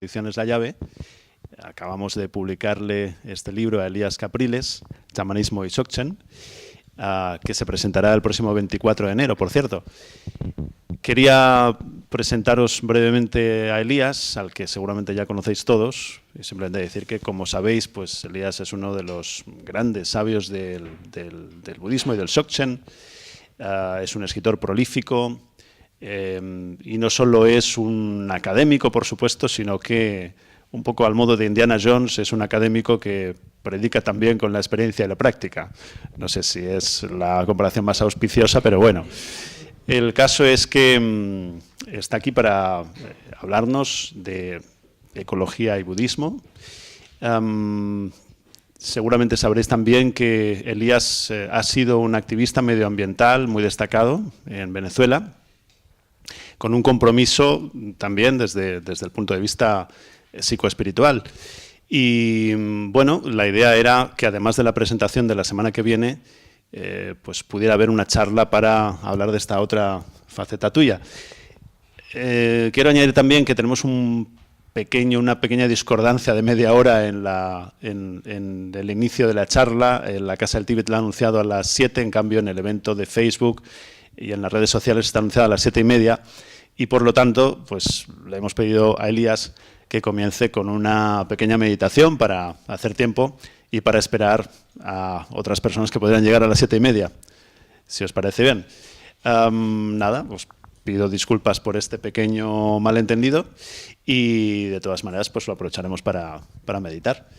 Ediciones La Llave. Acabamos de publicarle este libro a Elías Capriles, Chamanismo y Dzogchen, que se presentará el próximo 24 de enero, por cierto. Quería presentaros brevemente a Elías, al que seguramente ya conocéis todos, y simplemente decir que, como sabéis, pues Elías es uno de los grandes sabios del budismo y del Dzogchen. Es un escritor prolífico, y no solo es un académico, por supuesto, sino que, un poco al modo de Indiana Jones, es un académico que predica también con la experiencia y la práctica. No sé si es la comparación más auspiciosa, pero bueno. El caso es que está aquí para hablarnos de ecología y budismo. Seguramente sabréis también que Elías ha sido un activista medioambiental muy destacado en Venezuela, con un compromiso también desde el punto de vista psicoespiritual. Y bueno, la idea era que, además de la presentación de la semana que viene, pues pudiera haber una charla para hablar de esta otra faceta tuya. Quiero añadir también que tenemos una pequeña discordancia de media hora en el inicio de la charla. La Casa del Tíbet la ha anunciado a las 7, en cambio en el evento de Facebook y en las redes sociales está anunciada a las 7:30, y por lo tanto pues le hemos pedido a Elías que comience con una pequeña meditación para hacer tiempo y para esperar a otras personas que podrían llegar a las 7:30, si os parece bien. Nada, pues pido disculpas por este pequeño malentendido y, de todas maneras, pues lo aprovecharemos para meditar.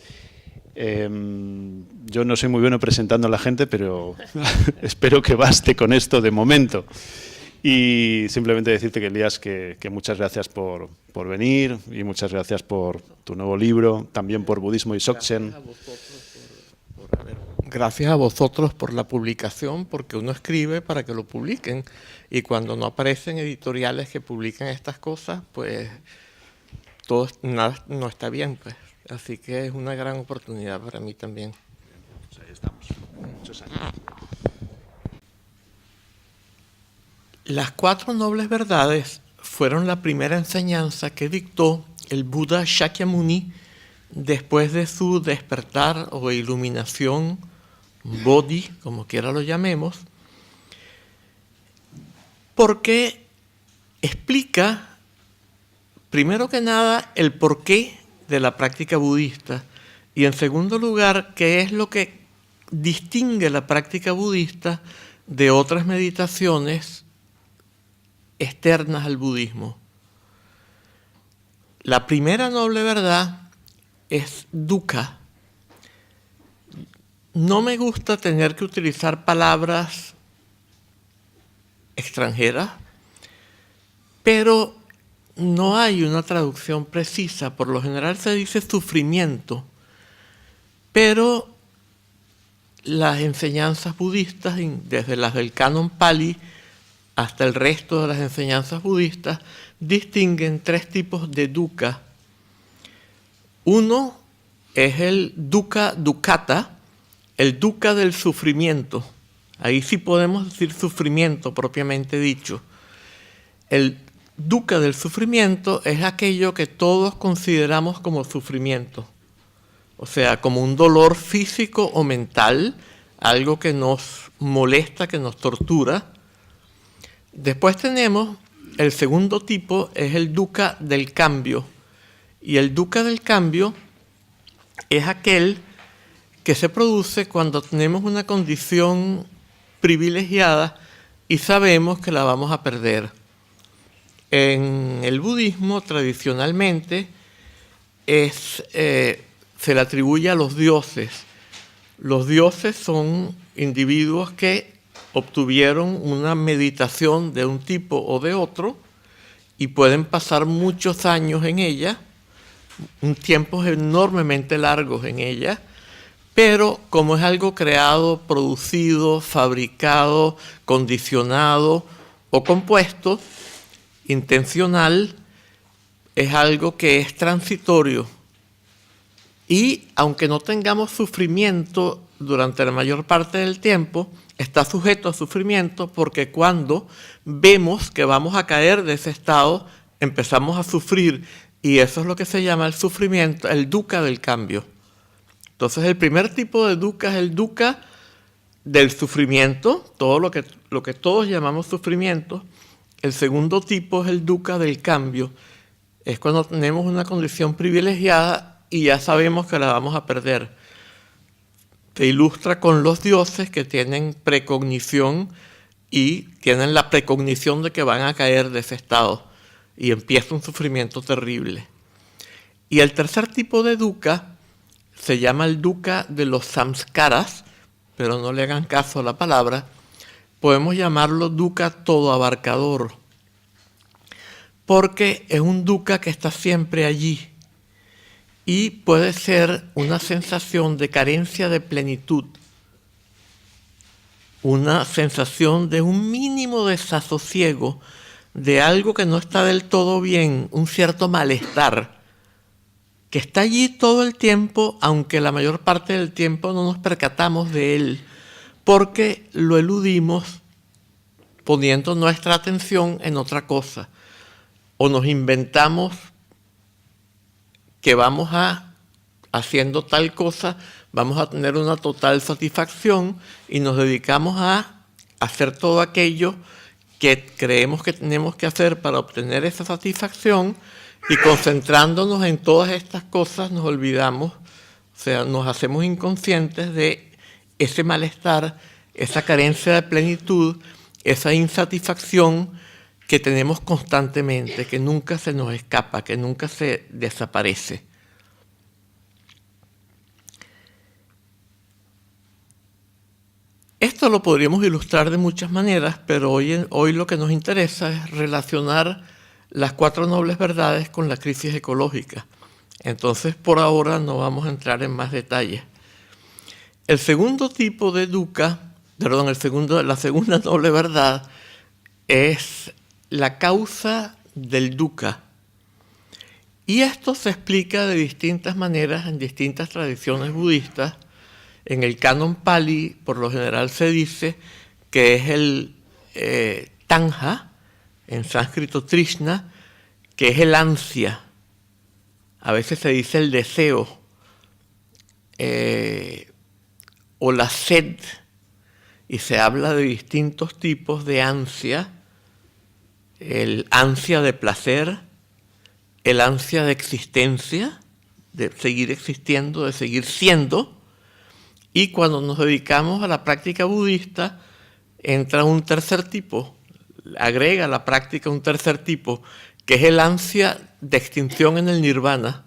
Yo no soy muy bueno presentando a la gente, pero espero que baste con esto de momento. Y simplemente decirte, que Elías, que muchas gracias por venir, y muchas gracias por tu nuevo libro, también por Budismo y Dzogchen. Gracias a vosotros por la publicación, porque uno escribe para que lo publiquen, y cuando no aparecen editoriales que publican estas cosas, pues nada, no está bien, pues. Así que es una gran oportunidad para mí también. Pues ahí estamos. Muchos años. Las 4 nobles verdades fueron la primera enseñanza que dictó el Buda Shakyamuni después de su despertar o iluminación, Bodhi, como quiera lo llamemos, porque explica, primero que nada, el porqué de la práctica budista, y en segundo lugar, qué es lo que distingue la práctica budista de otras meditaciones externas al budismo. La primera noble verdad es dukkha. No me gusta tener que utilizar palabras extranjeras, pero no hay una traducción precisa. Por lo general se dice sufrimiento, pero las enseñanzas budistas, desde las del Canon Pali hasta el resto de las enseñanzas budistas, distinguen 3 tipos de dukkha. Uno es el dukkha dukkhata, el dukkha del sufrimiento. Ahí sí podemos decir sufrimiento propiamente dicho. El dukkha del sufrimiento es aquello que todos consideramos como sufrimiento, o sea, como un dolor físico o mental, algo que nos molesta, que nos tortura. Después tenemos el segundo tipo, es el dukkha del cambio. Y el dukkha del cambio es aquel que se produce cuando tenemos una condición privilegiada y sabemos que la vamos a perder. En el budismo, tradicionalmente, se le atribuye a los dioses. Los dioses son individuos que obtuvieron una meditación de un tipo o de otro y pueden pasar muchos años en ella, tiempos enormemente largos en ella, pero como es algo creado, producido, fabricado, condicionado o compuesto, intencional, es algo que es transitorio. Y aunque no tengamos sufrimiento durante la mayor parte del tiempo, está sujeto a sufrimiento, porque cuando vemos que vamos a caer de ese estado, empezamos a sufrir, Y eso es lo que se llama el sufrimiento, el dukkha del cambio. Entonces el primer tipo de dukkha es el dukkha del sufrimiento, todo lo que todos llamamos sufrimiento. El segundo tipo es el dukkha del cambio. Es cuando tenemos una condición privilegiada y ya sabemos que la vamos a perder. Se ilustra con los dioses que tienen precognición y tienen la precognición de que van a caer de ese estado y empieza un sufrimiento terrible. Y el tercer tipo de dukkha se llama el dukkha de los samskaras, pero no le hagan caso a la palabra. Podemos llamarlo dukkha todo abarcador, porque es un dukkha que está siempre allí y puede ser una sensación de carencia de plenitud, una sensación de un mínimo desasosiego, de algo que no está del todo bien, un cierto malestar, que está allí todo el tiempo, aunque la mayor parte del tiempo no nos percatamos de él, porque lo eludimos poniendo nuestra atención en otra cosa, o nos inventamos que vamos haciendo tal cosa, vamos a tener una total satisfacción y nos dedicamos a hacer todo aquello que creemos que tenemos que hacer para obtener esa satisfacción, y concentrándonos en todas estas cosas nos olvidamos, o sea, nos hacemos inconscientes de ese malestar, esa carencia de plenitud, esa insatisfacción que tenemos constantemente, que nunca se nos escapa, que nunca se desaparece. Esto lo podríamos ilustrar de muchas maneras, pero hoy lo que nos interesa es relacionar las 4 nobles verdades con la crisis ecológica. Entonces, por ahora no vamos a entrar en más detalles. El segundo tipo de dukkha, la segunda noble verdad es la causa del dukkha. Y esto se explica de distintas maneras en distintas tradiciones budistas. En el canon Pali, por lo general se dice que es el tanha, en sánscrito Trishna, que es el ansia. A veces se dice el deseo, o la sed, y se habla de distintos tipos de ansia: el ansia de placer, el ansia de existencia, de seguir existiendo, de seguir siendo. Y cuando nos dedicamos a la práctica budista, entra un tercer tipo, agrega a la práctica un tercer tipo, que es el ansia de extinción en el nirvana.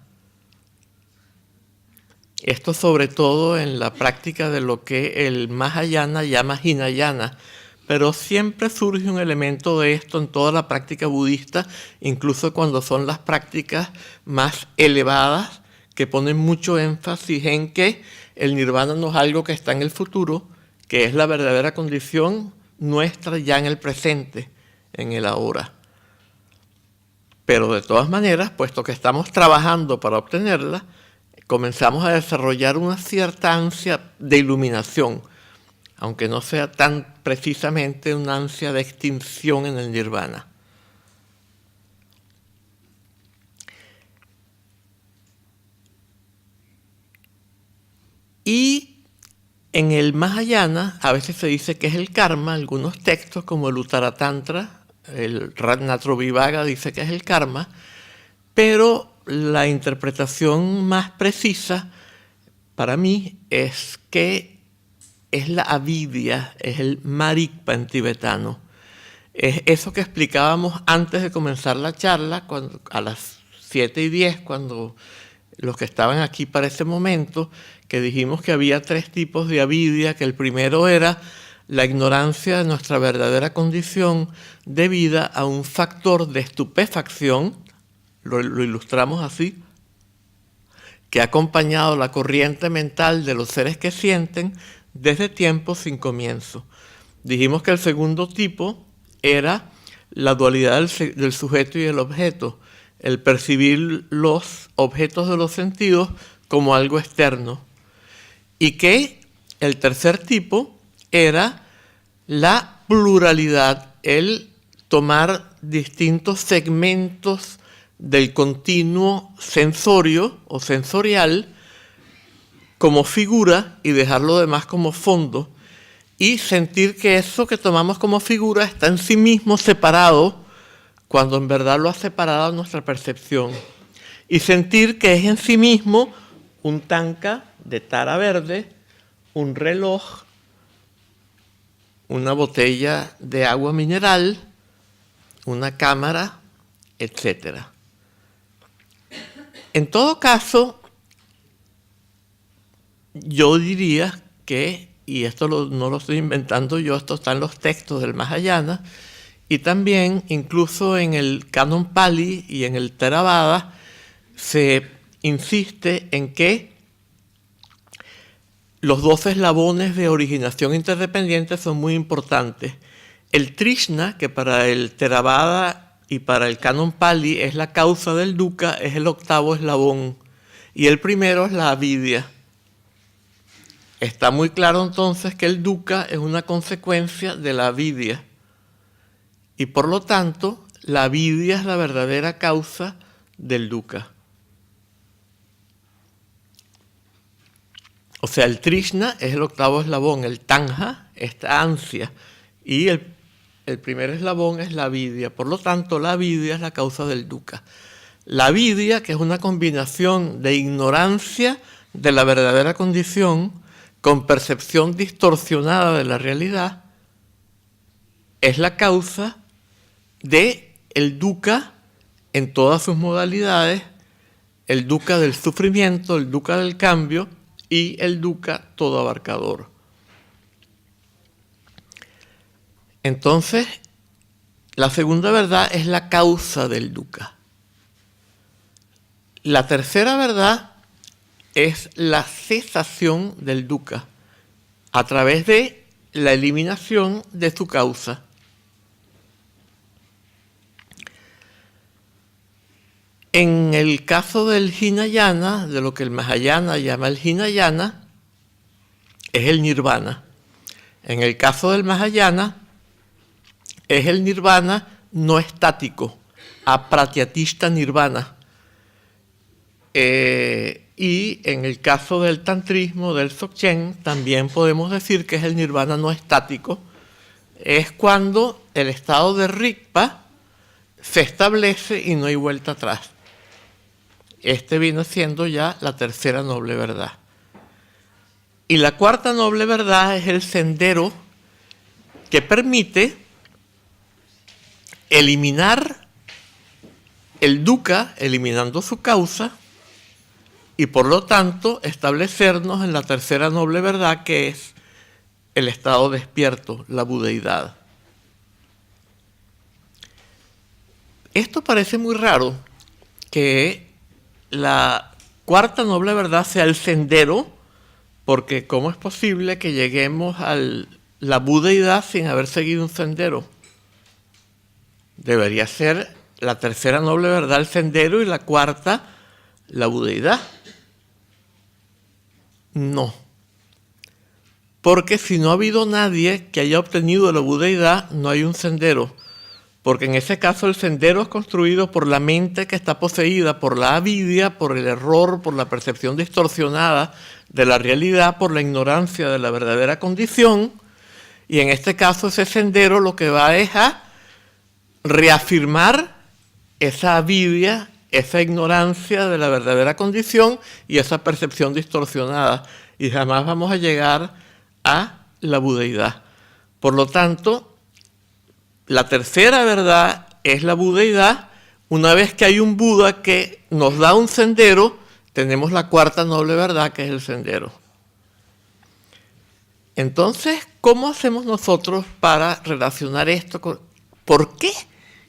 Esto sobre todo en la práctica de lo que el Mahayana llama Hinayana, pero siempre surge un elemento de esto en toda la práctica budista, incluso cuando son las prácticas más elevadas, que ponen mucho énfasis en que el nirvana no es algo que está en el futuro, que es la verdadera condición nuestra ya en el presente, en el ahora. Pero de todas maneras, puesto que estamos trabajando para obtenerla, comenzamos a desarrollar una cierta ansia de iluminación, aunque no sea tan precisamente una ansia de extinción en el nirvana. Y en el Mahayana a veces se dice que es el karma. Algunos textos como el Uttara Tantra, el Ratnatrabhivagga dice que es el karma, pero la interpretación más precisa para mí es que es la avidya, es el marikpa en tibetano. Es eso que explicábamos antes de comenzar la charla, a las 7:10, cuando los que estaban aquí para ese momento, que dijimos que había 3 tipos de avidya, que el primero era la ignorancia de nuestra verdadera condición debida a un factor de estupefacción, lo ilustramos así, que ha acompañado la corriente mental de los seres que sienten desde tiempos sin comienzo. Dijimos que el segundo tipo era la dualidad del sujeto y el objeto, el percibir los objetos de los sentidos como algo externo. Y que el tercer tipo era la pluralidad, el tomar distintos segmentos del continuo sensorio o sensorial como figura y dejar lo demás como fondo, y sentir que eso que tomamos como figura está en sí mismo separado cuando en verdad lo ha separado nuestra percepción, y sentir que es en sí mismo un tanca de tara verde, un reloj, una botella de agua mineral, una cámara, etc. En todo caso, yo diría que, y esto no lo estoy inventando yo, esto está en los textos del Mahayana, y también incluso en el Canon Pali y en el Theravada se insiste en que los 12 eslabones de originación interdependiente son muy importantes. El Trishna, que para el Theravada y para el Canon Pali es la causa del dukkha, es el 8º eslabón, y el primero es la avidya. Está muy claro entonces que el dukkha es una consecuencia de la avidya, y por lo tanto la avidya es la verdadera causa del dukkha. O sea, el Trishna es el 8º eslabón, el Tanja, esta ansia, y el primer eslabón es la avidya. Por lo tanto, la avidya es la causa del dukkha. La avidya, que es una combinación de ignorancia de la verdadera condición con percepción distorsionada de la realidad, es la causa del dukkha en todas sus modalidades, el dukkha del sufrimiento, el dukkha del cambio y el dukkha todo abarcador. Entonces, la segunda verdad es la causa del dukkha. La tercera verdad es la cesación del dukkha a través de la eliminación de su causa. En el caso del Hinayana, de lo que el Mahayana llama el Hinayana, es el nirvana. En el caso del Mahayana, es el nirvana no estático, apratyatishta nirvana. Y en el caso del tantrismo, del Dzogchen, también podemos decir que es el nirvana no estático. Es cuando el estado de Rigpa se establece y no hay vuelta atrás. Este viene siendo ya la tercera noble verdad. Y la cuarta noble verdad es el sendero que permite eliminar el dukkha, eliminando su causa, y por lo tanto establecernos en la tercera noble verdad, que es el estado despierto, la budeidad. Esto parece muy raro, que la cuarta noble verdad sea el sendero, porque ¿cómo es posible que lleguemos a la budeidad sin haber seguido un sendero? Debería ser la tercera noble verdad el sendero y la cuarta la budeidad. No. Porque si no ha habido nadie que haya obtenido la budeidad, no hay un sendero. Porque en ese caso el sendero es construido por la mente que está poseída por la avidya, por el error, por la percepción distorsionada de la realidad, por la ignorancia de la verdadera condición. Y en este caso ese sendero lo que va es a reafirmar esa avidya, esa ignorancia de la verdadera condición y esa percepción distorsionada. Y jamás vamos a llegar a la budeidad. Por lo tanto, la tercera verdad es la budeidad. Una vez que hay un Buda que nos da un sendero, tenemos la cuarta noble verdad, que es el sendero. Entonces, ¿cómo hacemos nosotros para relacionar esto con... ¿Por qué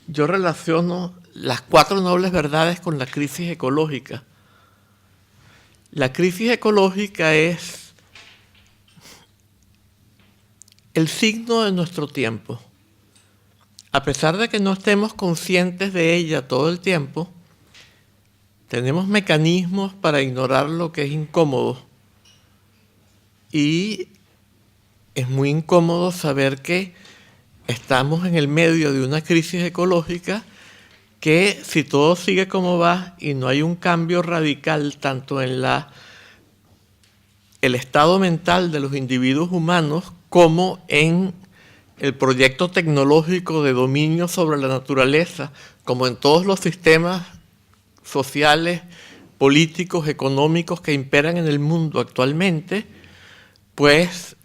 yo relaciono las cuatro nobles verdades con la crisis ecológica? La crisis ecológica es el signo de nuestro tiempo. A pesar de que no estemos conscientes de ella todo el tiempo, tenemos mecanismos para ignorar lo que es incómodo. Y es muy incómodo saber que estamos en el medio de una crisis ecológica que si todo sigue como va y no hay un cambio radical tanto en el estado mental de los individuos humanos como en el proyecto tecnológico de dominio sobre la naturaleza, como en todos los sistemas sociales, políticos, económicos que imperan en el mundo actualmente, pues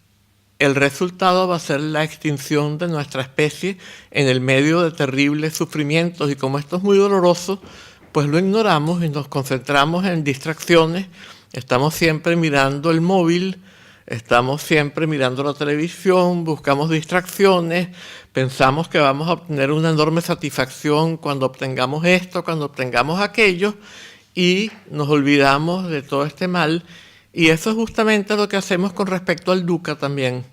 el resultado va a ser la extinción de nuestra especie en el medio de terribles sufrimientos. Y como esto es muy doloroso, pues lo ignoramos y nos concentramos en distracciones. Estamos siempre mirando el móvil, estamos siempre mirando la televisión, buscamos distracciones, pensamos que vamos a obtener una enorme satisfacción cuando obtengamos esto, cuando obtengamos aquello, y nos olvidamos de todo este mal. Y eso es justamente lo que hacemos con respecto al dukkha también.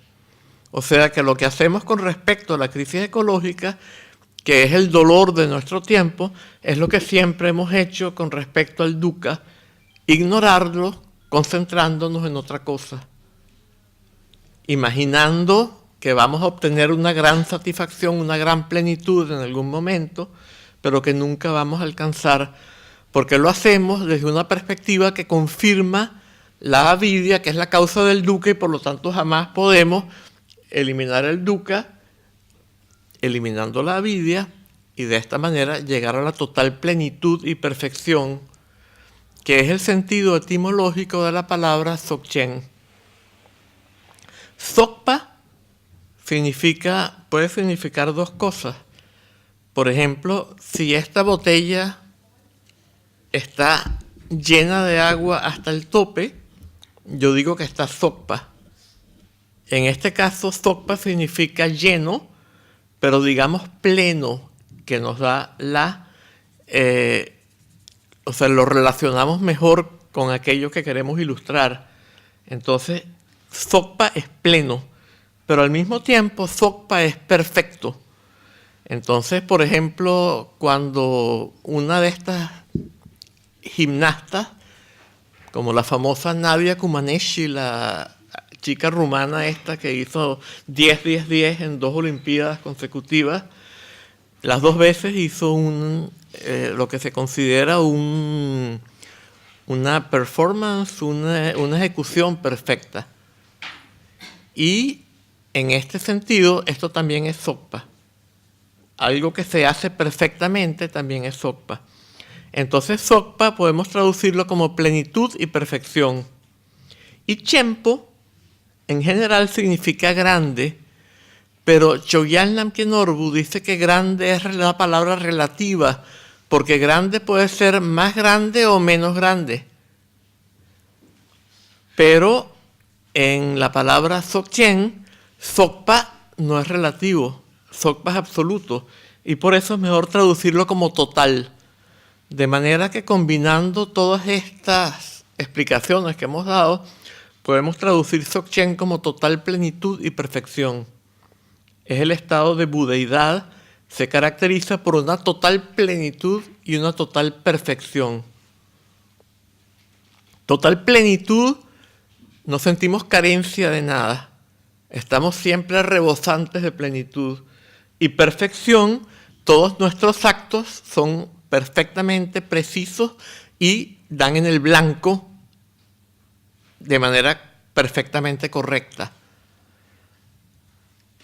O sea que lo que hacemos con respecto a la crisis ecológica, que es el dolor de nuestro tiempo, es lo que siempre hemos hecho con respecto al dukkha, ignorarlo, concentrándonos en otra cosa. Imaginando que vamos a obtener una gran satisfacción, una gran plenitud en algún momento, pero que nunca vamos a alcanzar, porque lo hacemos desde una perspectiva que confirma la avidya, que es la causa del dukkha, y por lo tanto jamás podemos eliminar el dukkha, eliminando la avidya, y de esta manera llegar a la total plenitud y perfección, que es el sentido etimológico de la palabra Dzogchen. Dzogpa puede significar dos cosas. Por ejemplo, si esta botella está llena de agua hasta el tope, yo digo que está Dzogpa. En este caso, Dzogpa significa lleno, pero digamos pleno, que nos da lo relacionamos mejor con aquello que queremos ilustrar. Entonces, Dzogpa es pleno, pero al mismo tiempo Dzogpa es perfecto. Entonces, por ejemplo, cuando una de estas gimnastas, como la famosa Nadia Comaneci, la chica rumana esta que hizo 10-10-10 en 2 Olimpiadas consecutivas, las 2 veces hizo lo que se considera una performance, una ejecución perfecta. Y en este sentido, esto también es Dzogpa. Algo que se hace perfectamente también es Dzogpa. Entonces, Dzogpa podemos traducirlo como plenitud y perfección. Y Chenpo, en general, significa grande, pero Chogyal Namkhen Norbu dice que grande es la palabra relativa, porque grande puede ser más grande o menos grande. Pero en la palabra Dzogchen, Dzogpa no es relativo, Dzogpa es absoluto, y por eso es mejor traducirlo como total. De manera que combinando todas estas explicaciones que hemos dado, podemos traducir Dzogchen como total plenitud y perfección. Es el estado de budeidad, se caracteriza por una total plenitud y una total perfección. Total plenitud, no sentimos carencia de nada, estamos siempre rebosantes de plenitud. Y perfección, todos nuestros actos son perfectamente precisos y dan en el blanco de manera perfectamente correcta.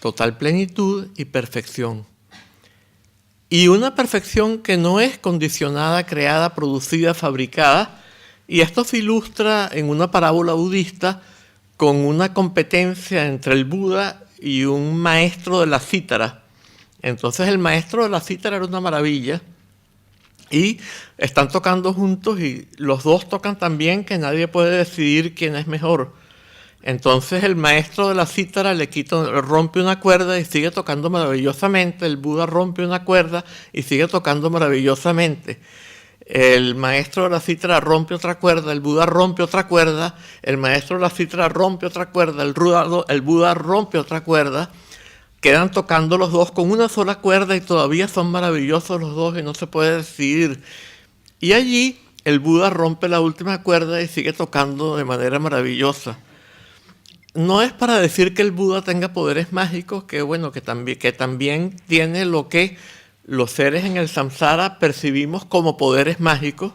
Total plenitud y perfección. Y una perfección que no es condicionada, creada, producida, fabricada. Y esto se ilustra en una parábola budista con una competencia entre el Buda y un maestro de la cítara. Entonces el maestro de la cítara era una maravilla. Y están tocando juntos y los dos tocan tan bien que nadie puede decidir quién es mejor. Entonces el maestro de la cítara rompe una cuerda y sigue tocando maravillosamente. El Buda rompe una cuerda y sigue tocando maravillosamente. El maestro de la cítara rompe otra cuerda, el Buda rompe otra cuerda, el maestro de la cítara rompe otra cuerda, el Buda rompe otra cuerda. Quedan tocando los dos con una sola cuerda y todavía son maravillosos los dos y no se puede decidir. Y allí el Buda rompe la última cuerda y sigue tocando de manera maravillosa. No es para decir que el Buda tenga poderes mágicos, que bueno, que también tiene lo que los seres en el samsara percibimos como poderes mágicos,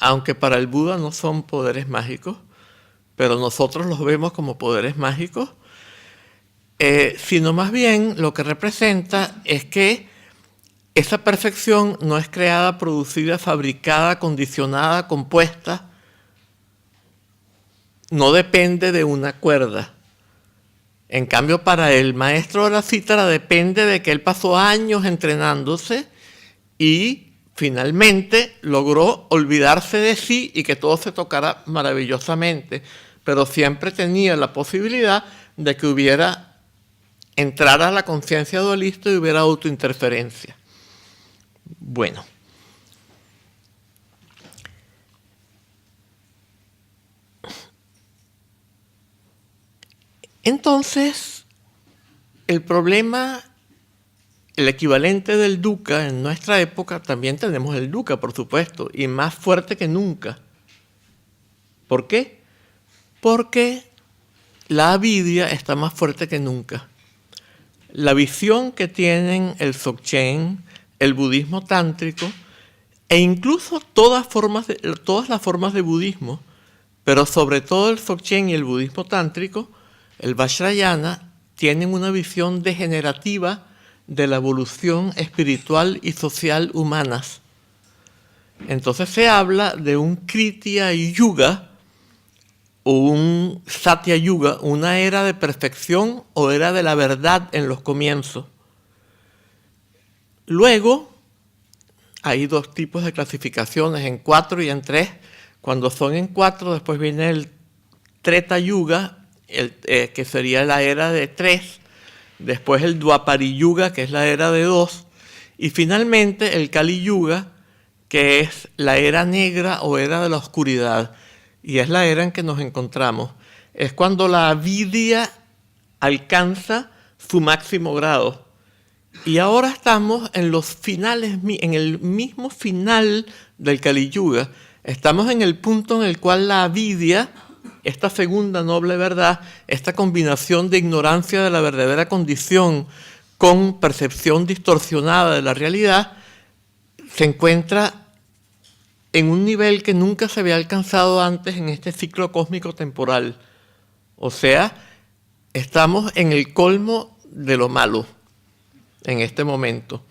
aunque para el Buda no son poderes mágicos, pero nosotros los vemos como poderes mágicos, sino más bien lo que representa es que esa perfección no es creada, producida, fabricada, condicionada, compuesta, no depende de una cuerda. En cambio, para el maestro de la cítara depende de que él pasó años entrenándose y finalmente logró olvidarse de sí y que todo se tocara maravillosamente, pero siempre tenía la posibilidad de que entrara la conciencia dualista y hubiera autointerferencia. Bueno. Entonces, el problema, el equivalente del dukkha en nuestra época, también tenemos el dukkha, por supuesto, y más fuerte que nunca. ¿Por qué? Porque la avidya está más fuerte que nunca. La visión que tienen el Dzogchen, el budismo tántrico, e incluso todas las formas de budismo, pero sobre todo el Dzogchen y el budismo tántrico, el Vajrayana, tienen una visión degenerativa de la evolución espiritual y social humanas. Entonces se habla de un Kritya Yuga o un Satya Yuga, una era de perfección o era de la verdad en los comienzos. Luego, hay dos tipos de clasificaciones, en 4 y en 3. Cuando son en 4, después viene el Treta Yuga, que sería la era de 3, después el Dwapari Yuga, que es la era de 2, y finalmente el Kali Yuga, que es la era negra o era de la oscuridad, y es la era en que nos encontramos. Es cuando la avidya alcanza su máximo grado. Y ahora estamos en los finales, en el mismo final del Kali Yuga. Estamos en el punto en el cual la avidya, esta segunda noble verdad, esta combinación de ignorancia de la verdadera condición con percepción distorsionada de la realidad, se encuentra en un nivel que nunca se había alcanzado antes en este ciclo cósmico temporal. O sea, estamos en el colmo de lo malo en este momento.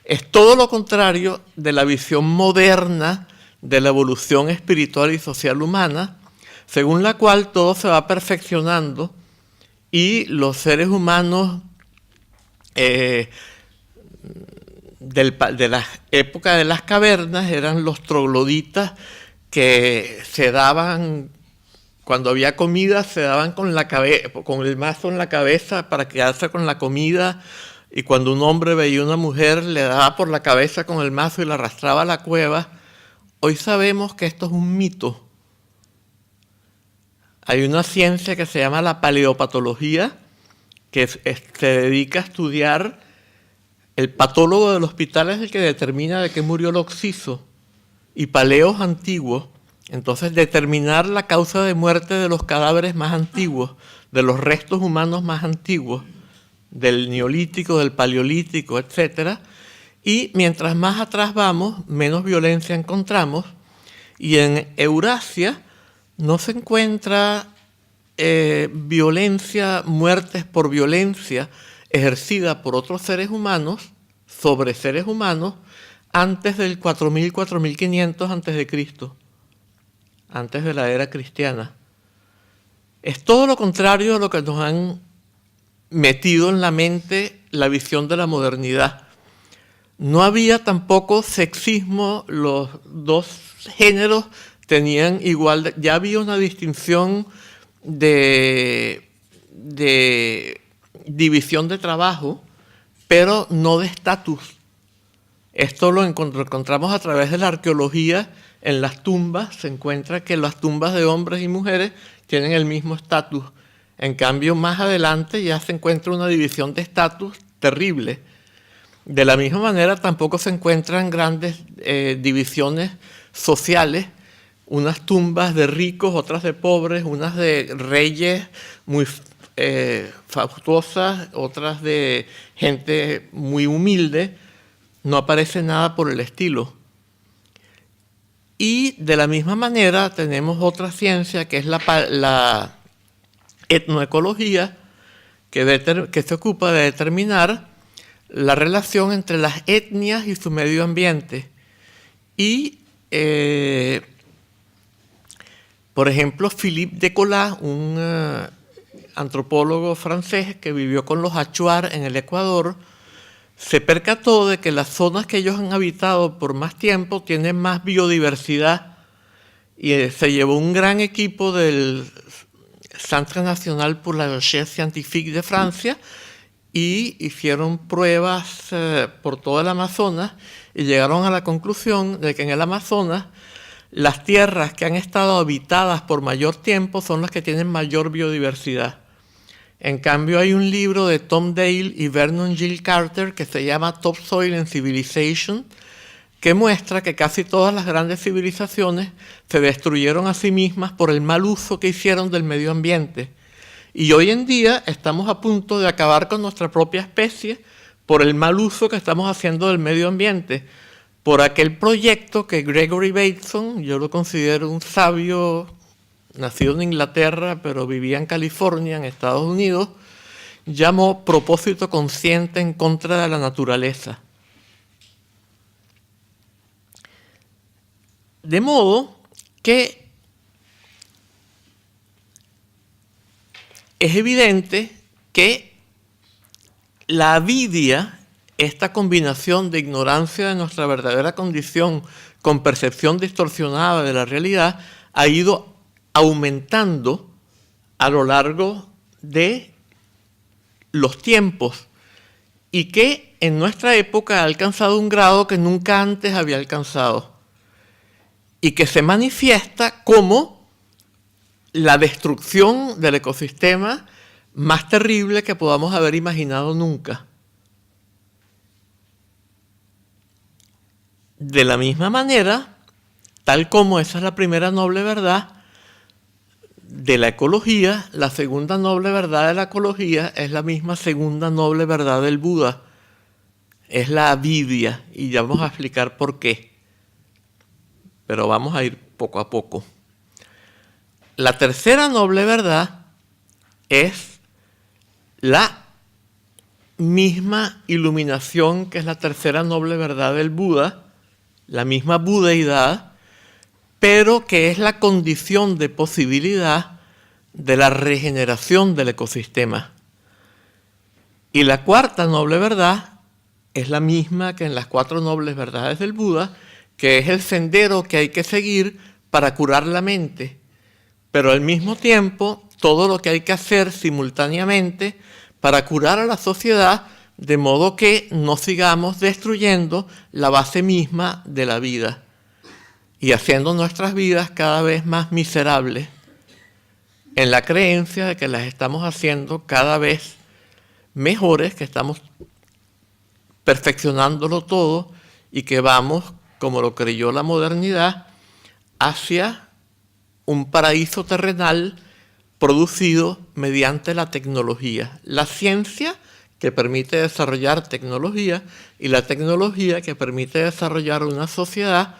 Es todo lo contrario de la visión moderna de la evolución espiritual y social humana, según la cual todo se va perfeccionando y los seres humanos de la época de las cavernas eran los trogloditas que se daban, cuando había comida, se daban con el mazo en la cabeza para quedarse con la comida, y cuando un hombre veía a una mujer le daba por la cabeza con el mazo y la arrastraba a la cueva. Hoy sabemos que esto es un mito. Hay una ciencia que se llama la paleopatología, que se dedica a estudiar. El patólogo del hospital es el que determina de qué murió el occiso, y paleos antiguos. Entonces, determinar la causa de muerte de los cadáveres más antiguos, de los restos humanos más antiguos, del neolítico, del paleolítico, etc. Y mientras más atrás vamos, menos violencia encontramos. Y en Eurasia no se encuentra violencia, muertes por violencia ejercida por otros seres humanos sobre seres humanos antes del 4000, 4500 a.C., antes de la era cristiana. Es todo lo contrario a lo que nos han metido en la mente la visión de la modernidad. No había tampoco sexismo, los dos géneros tenían igual, ya había una distinción de división de trabajo, pero no de estatus. Esto lo encontramos a través de la arqueología. En las tumbas se encuentra que las tumbas de hombres y mujeres tienen el mismo estatus. En cambio, más adelante ya se encuentra una división de estatus terrible. De la misma manera, tampoco se encuentran grandes divisiones sociales, unas tumbas de ricos, otras de pobres, unas de reyes muy fastuosas, otras de gente muy humilde. no aparece nada por el estilo. Y de la misma manera tenemos otra ciencia que es la etnoecología, que se ocupa de determinar la relación entre las etnias y su medio ambiente. Y, por ejemplo, Philippe de Colas, un antropólogo francés que vivió con los Achuar en el Ecuador, se percató de que las zonas que ellos han habitado por más tiempo tienen más biodiversidad, y se llevó un gran equipo del Centre National pour la Recherche Scientifique de Francia y hicieron pruebas por todo el Amazonas y llegaron a la conclusión de que en el Amazonas las tierras que han estado habitadas por mayor tiempo son las que tienen mayor biodiversidad. En cambio, hay un libro de Tom Dale y Vernon Gill Carter que se llama Topsoil and Civilization, que muestra que casi todas las grandes civilizaciones se destruyeron a sí mismas por el mal uso que hicieron del medio ambiente. Y hoy en día estamos a punto de acabar con nuestra propia especie por el mal uso que estamos haciendo del medio ambiente, por aquel proyecto que Gregory Bateson, yo lo considero un sabio, nacido en Inglaterra, pero vivía en California, en Estados Unidos, llamó propósito consciente en contra de la naturaleza. De modo que es evidente que la avidia, esta combinación de ignorancia de nuestra verdadera condición con percepción distorsionada de la realidad, ha ido aumentando a lo largo de los tiempos y que en nuestra época ha alcanzado un grado que nunca antes había alcanzado y que se manifiesta como la destrucción del ecosistema más terrible que podamos haber imaginado nunca. De la misma manera, tal como esa es la primera noble verdad de la ecología, la segunda noble verdad de la ecología es la misma segunda noble verdad del Buda. Es la avidia, y ya vamos a explicar por qué. Pero vamos a ir poco a poco. La tercera noble verdad es la misma iluminación que es la tercera noble verdad del Buda, la misma budeidad, pero que es la condición de posibilidad de la regeneración del ecosistema. Y la cuarta noble verdad es la misma que en las cuatro nobles verdades del Buda, que es el sendero que hay que seguir para curar la mente, pero al mismo tiempo todo lo que hay que hacer simultáneamente para curar a la sociedad, de modo que no sigamos destruyendo la base misma de la vida y haciendo nuestras vidas cada vez más miserables, en la creencia de que las estamos haciendo cada vez mejores, que estamos perfeccionándolo todo y que vamos, como lo creyó la modernidad, hacia un paraíso terrenal producido mediante la tecnología. La ciencia que permite desarrollar tecnología y la tecnología que permite desarrollar una sociedad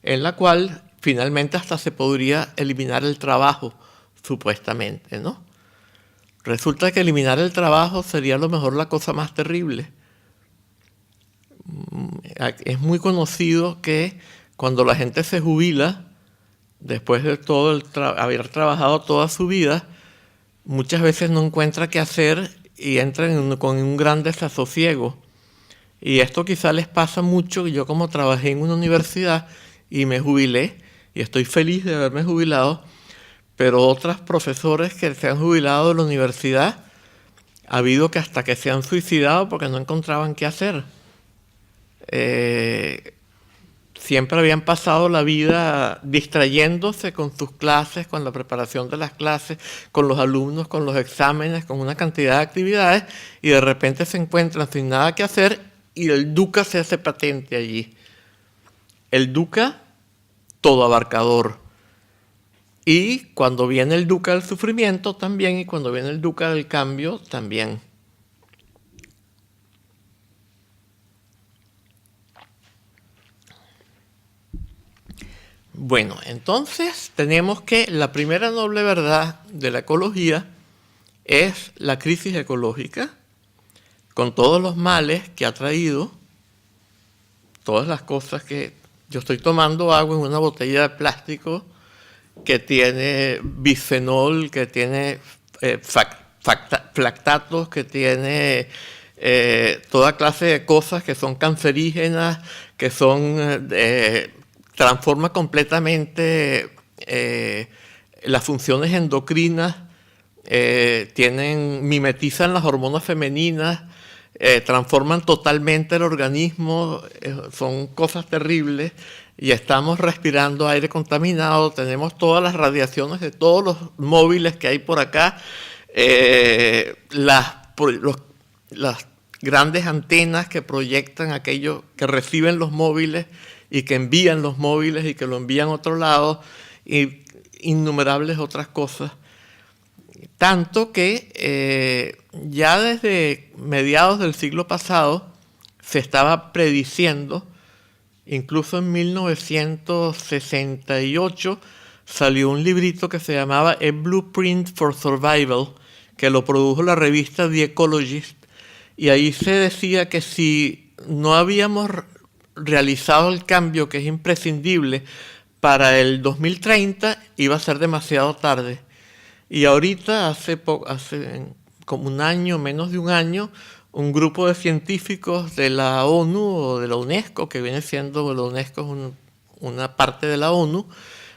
en la cual finalmente hasta se podría eliminar el trabajo, supuestamente, ¿no? Resulta que eliminar el trabajo sería a lo mejor la cosa más terrible. Es muy conocido que cuando la gente se jubila, después de todo haber trabajado toda su vida, muchas veces no encuentra qué hacer y entra con un gran desasosiego. Y esto quizá les pasa mucho. Yo, como trabajé en una universidad y me jubilé, y estoy feliz de haberme jubilado, pero otros profesores que se han jubilado de la universidad, ha habido que hasta que se han suicidado porque no encontraban qué hacer. Siempre habían pasado la vida distrayéndose con sus clases, con la preparación de las clases, con los alumnos, con los exámenes, con una cantidad de actividades, y de repente se encuentran sin nada que hacer y el dukkha se hace patente allí. El dukkha todo abarcador. Y cuando viene el dukkha del sufrimiento también, y cuando viene el dukkha del cambio también. Bueno, entonces tenemos que la primera noble verdad de la ecología es la crisis ecológica, con todos los males que ha traído, todas las cosas que yo estoy tomando agua en una botella de plástico que tiene bisfenol, que tiene lactatos, que tiene toda clase de cosas que son cancerígenas, que son transforma completamente las funciones endocrinas, mimetizan las hormonas femeninas, transforman totalmente el organismo, son cosas terribles, y estamos respirando aire contaminado, tenemos todas las radiaciones de todos los móviles que hay por acá, las grandes antenas que proyectan aquello que reciben los móviles y que envían los móviles y que lo envían a otro lado, y innumerables otras cosas. Tanto que ya desde mediados del siglo pasado se estaba prediciendo, incluso en 1968 salió un librito que se llamaba A Blueprint for Survival, que lo produjo la revista The Ecologist, y ahí se decía que si no habíamos realizado el cambio que es imprescindible para el 2030, iba a ser demasiado tarde. Y ahorita, hace como un año, menos de un año, un grupo de científicos de la ONU o de la UNESCO, que viene siendo, la UNESCO es una parte de la ONU,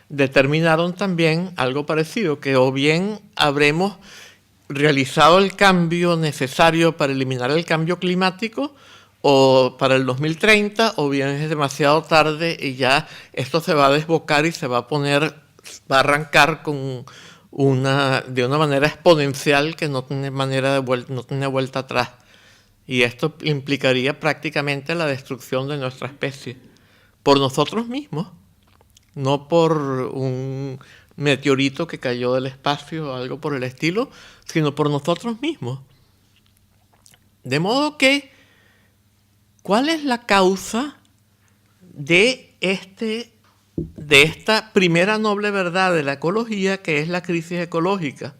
determinaron también algo parecido, que o bien habremos realizado el cambio necesario para eliminar el cambio climático o para el 2030, o bien es demasiado tarde y ya esto se va a desbocar y se va a arrancar de una manera exponencial que no tiene no tiene vuelta atrás. Y esto implicaría prácticamente la destrucción de nuestra especie por nosotros mismos, no por un meteorito que cayó del espacio o algo por el estilo, sino por nosotros mismos. De modo que, ¿cuál es la causa de esta primera noble verdad de la ecología, que es la crisis ecológica?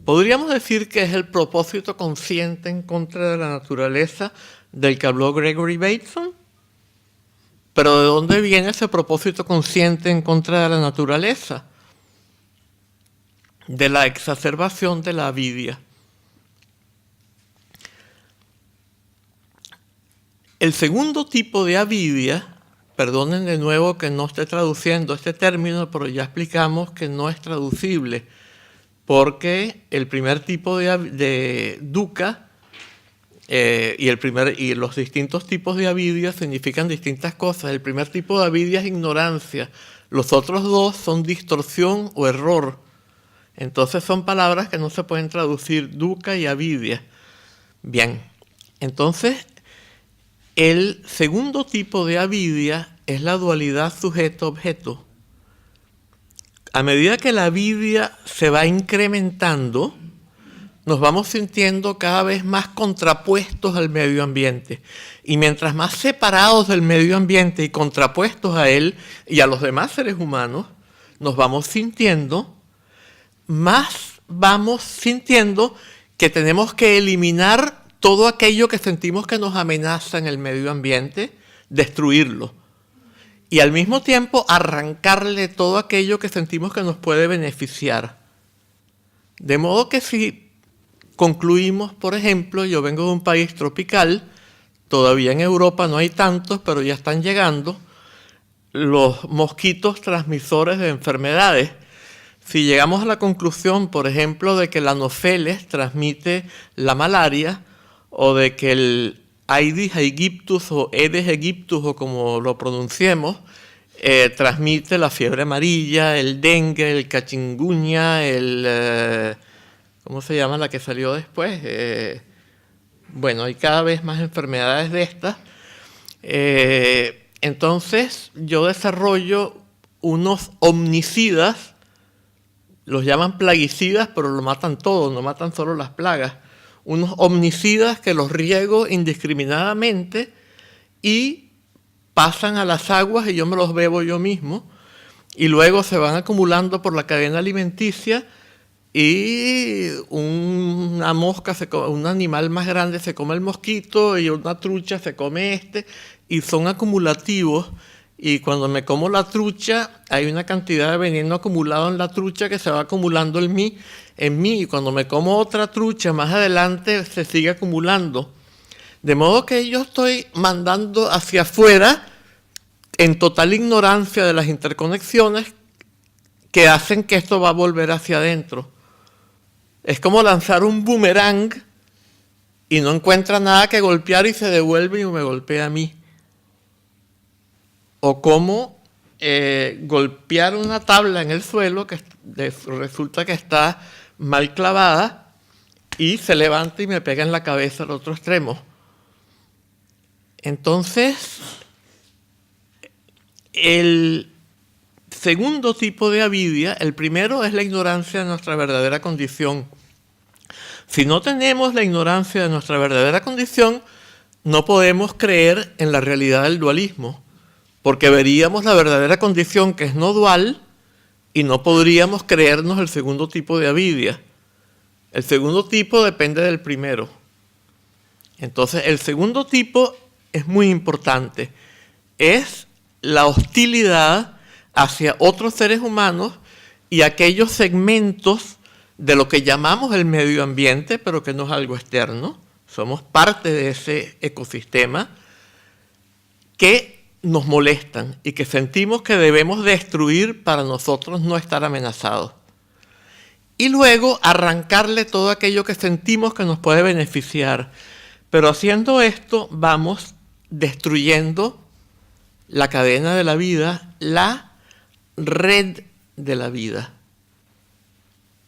Podríamos decir que es el propósito consciente en contra de la naturaleza del que habló Gregory Bateson. Pero ¿de dónde viene ese propósito consciente en contra de la naturaleza? De la exacerbación de la avidia. El segundo tipo de avidia, perdonen de nuevo que no esté traduciendo este término, pero ya explicamos que no es traducible, porque el primer tipo de dukkha y los distintos tipos de avidia significan distintas cosas. El primer tipo de avidia es ignorancia, los otros dos son distorsión o error. Entonces son palabras que no se pueden traducir, dukkha y avidia. Bien, entonces el segundo tipo de avidia es la dualidad sujeto-objeto. A medida que la avidia se va incrementando, nos vamos sintiendo cada vez más contrapuestos al medio ambiente. Y mientras más separados del medio ambiente y contrapuestos a él y a los demás seres humanos, nos vamos sintiendo, más vamos sintiendo que tenemos que eliminar todo aquello que sentimos que nos amenaza en el medio ambiente, destruirlo. Y al mismo tiempo arrancarle todo aquello que sentimos que nos puede beneficiar. De modo que si concluimos, por ejemplo, yo vengo de un país tropical, todavía en Europa no hay tantos, pero ya están llegando, los mosquitos transmisores de enfermedades. Si llegamos a la conclusión, por ejemplo, de que el Anopheles transmite la malaria, o de que el Aedes aegyptus o Aedes aegyptus, o como lo pronunciemos, transmite la fiebre amarilla, el dengue, el chikungunya, ¿cómo se llama la que salió después? Bueno, hay cada vez más enfermedades de estas. Entonces, yo desarrollo unos omnicidas, los llaman plaguicidas, pero lo matan todo, no matan solo las plagas. Unos omnicidas que los riego indiscriminadamente y pasan a las aguas y yo me los bebo yo mismo, y luego se van acumulando por la cadena alimenticia y una mosca, un animal más grande se come el mosquito y una trucha se come y son acumulativos. Y cuando me como la trucha, hay una cantidad de veneno acumulado en la trucha que se va acumulando en mí. Y cuando me como otra trucha, más adelante se sigue acumulando. De modo que yo estoy mandando hacia afuera, en total ignorancia de las interconexiones, que hacen que esto va a volver hacia adentro. Es como lanzar un boomerang y no encuentra nada que golpear y se devuelve y me golpea a mí. O como golpear una tabla en el suelo que resulta que está mal clavada y se levanta y me pega en la cabeza al otro extremo. Entonces, el segundo tipo de avidia, el primero es la ignorancia de nuestra verdadera condición. Si no tenemos la ignorancia de nuestra verdadera condición, no podemos creer en la realidad del dualismo, porque veríamos la verdadera condición que es no dual y no podríamos creernos el segundo tipo de avidia. El segundo tipo depende del primero. Entonces, el segundo tipo es muy importante. Es la hostilidad hacia otros seres humanos y aquellos segmentos de lo que llamamos el medio ambiente, pero que no es algo externo. Somos parte de ese ecosistema que nos molestan y que sentimos que debemos destruir para nosotros no estar amenazados. Y luego arrancarle todo aquello que sentimos que nos puede beneficiar. Pero haciendo esto vamos destruyendo la cadena de la vida, la red de la vida.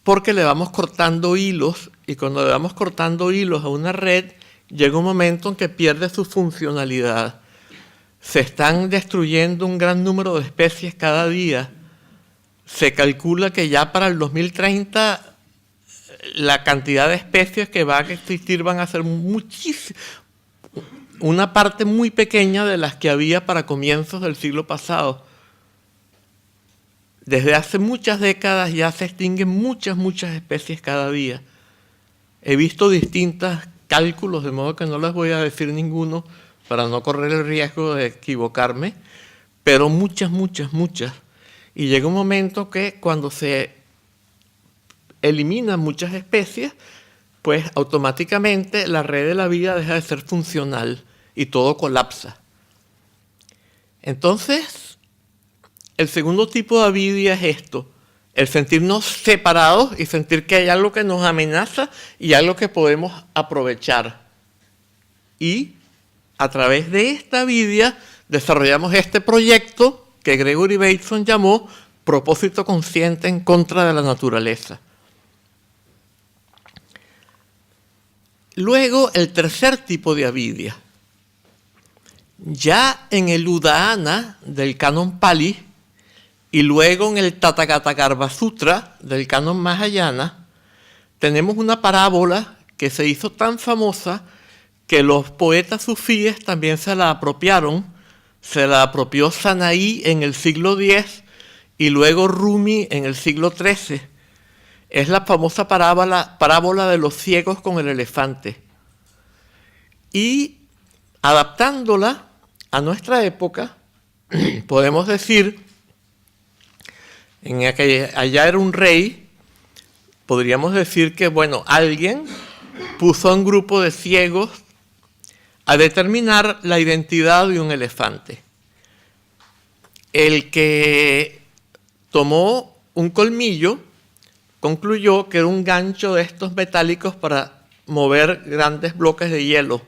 Porque le vamos cortando hilos, y cuando le vamos cortando hilos a una red, llega un momento en que pierde su funcionalidad. Se están destruyendo un gran número de especies cada día. Se calcula que ya para el 2030 la cantidad de especies que van a existir van a ser muchísimas, una parte muy pequeña de las que había para comienzos del siglo pasado. Desde hace muchas décadas ya se extinguen muchas especies cada día. He visto distintos cálculos, de modo que no les voy a decir ninguno para no correr el riesgo de equivocarme, pero muchas. Y llega un momento que cuando se eliminan muchas especies, pues automáticamente la red de la vida deja de ser funcional y todo colapsa. Entonces, el segundo tipo de avidia es esto, el sentirnos separados y sentir que hay algo que nos amenaza y algo que podemos aprovechar. Y a través de esta avidia desarrollamos este proyecto que Gregory Bateson llamó propósito consciente en contra de la naturaleza. Luego, el tercer tipo de avidia. Ya en el Udāna del Canon Pali y luego en el Tathagata Sutra del Canon Mahayana, tenemos una parábola que se hizo tan famosa que los poetas sufíes también se la apropiaron. Se la apropió Sanaí en el siglo X y luego Rumi en el siglo XIII. Es la famosa parábola de los ciegos con el elefante. Y adaptándola a nuestra época, podemos decir, allá era un rey, podríamos decir que, bueno, alguien puso a un grupo de ciegos a determinar la identidad de un elefante. El que tomó un colmillo concluyó que era un gancho de estos metálicos para mover grandes bloques de hielo.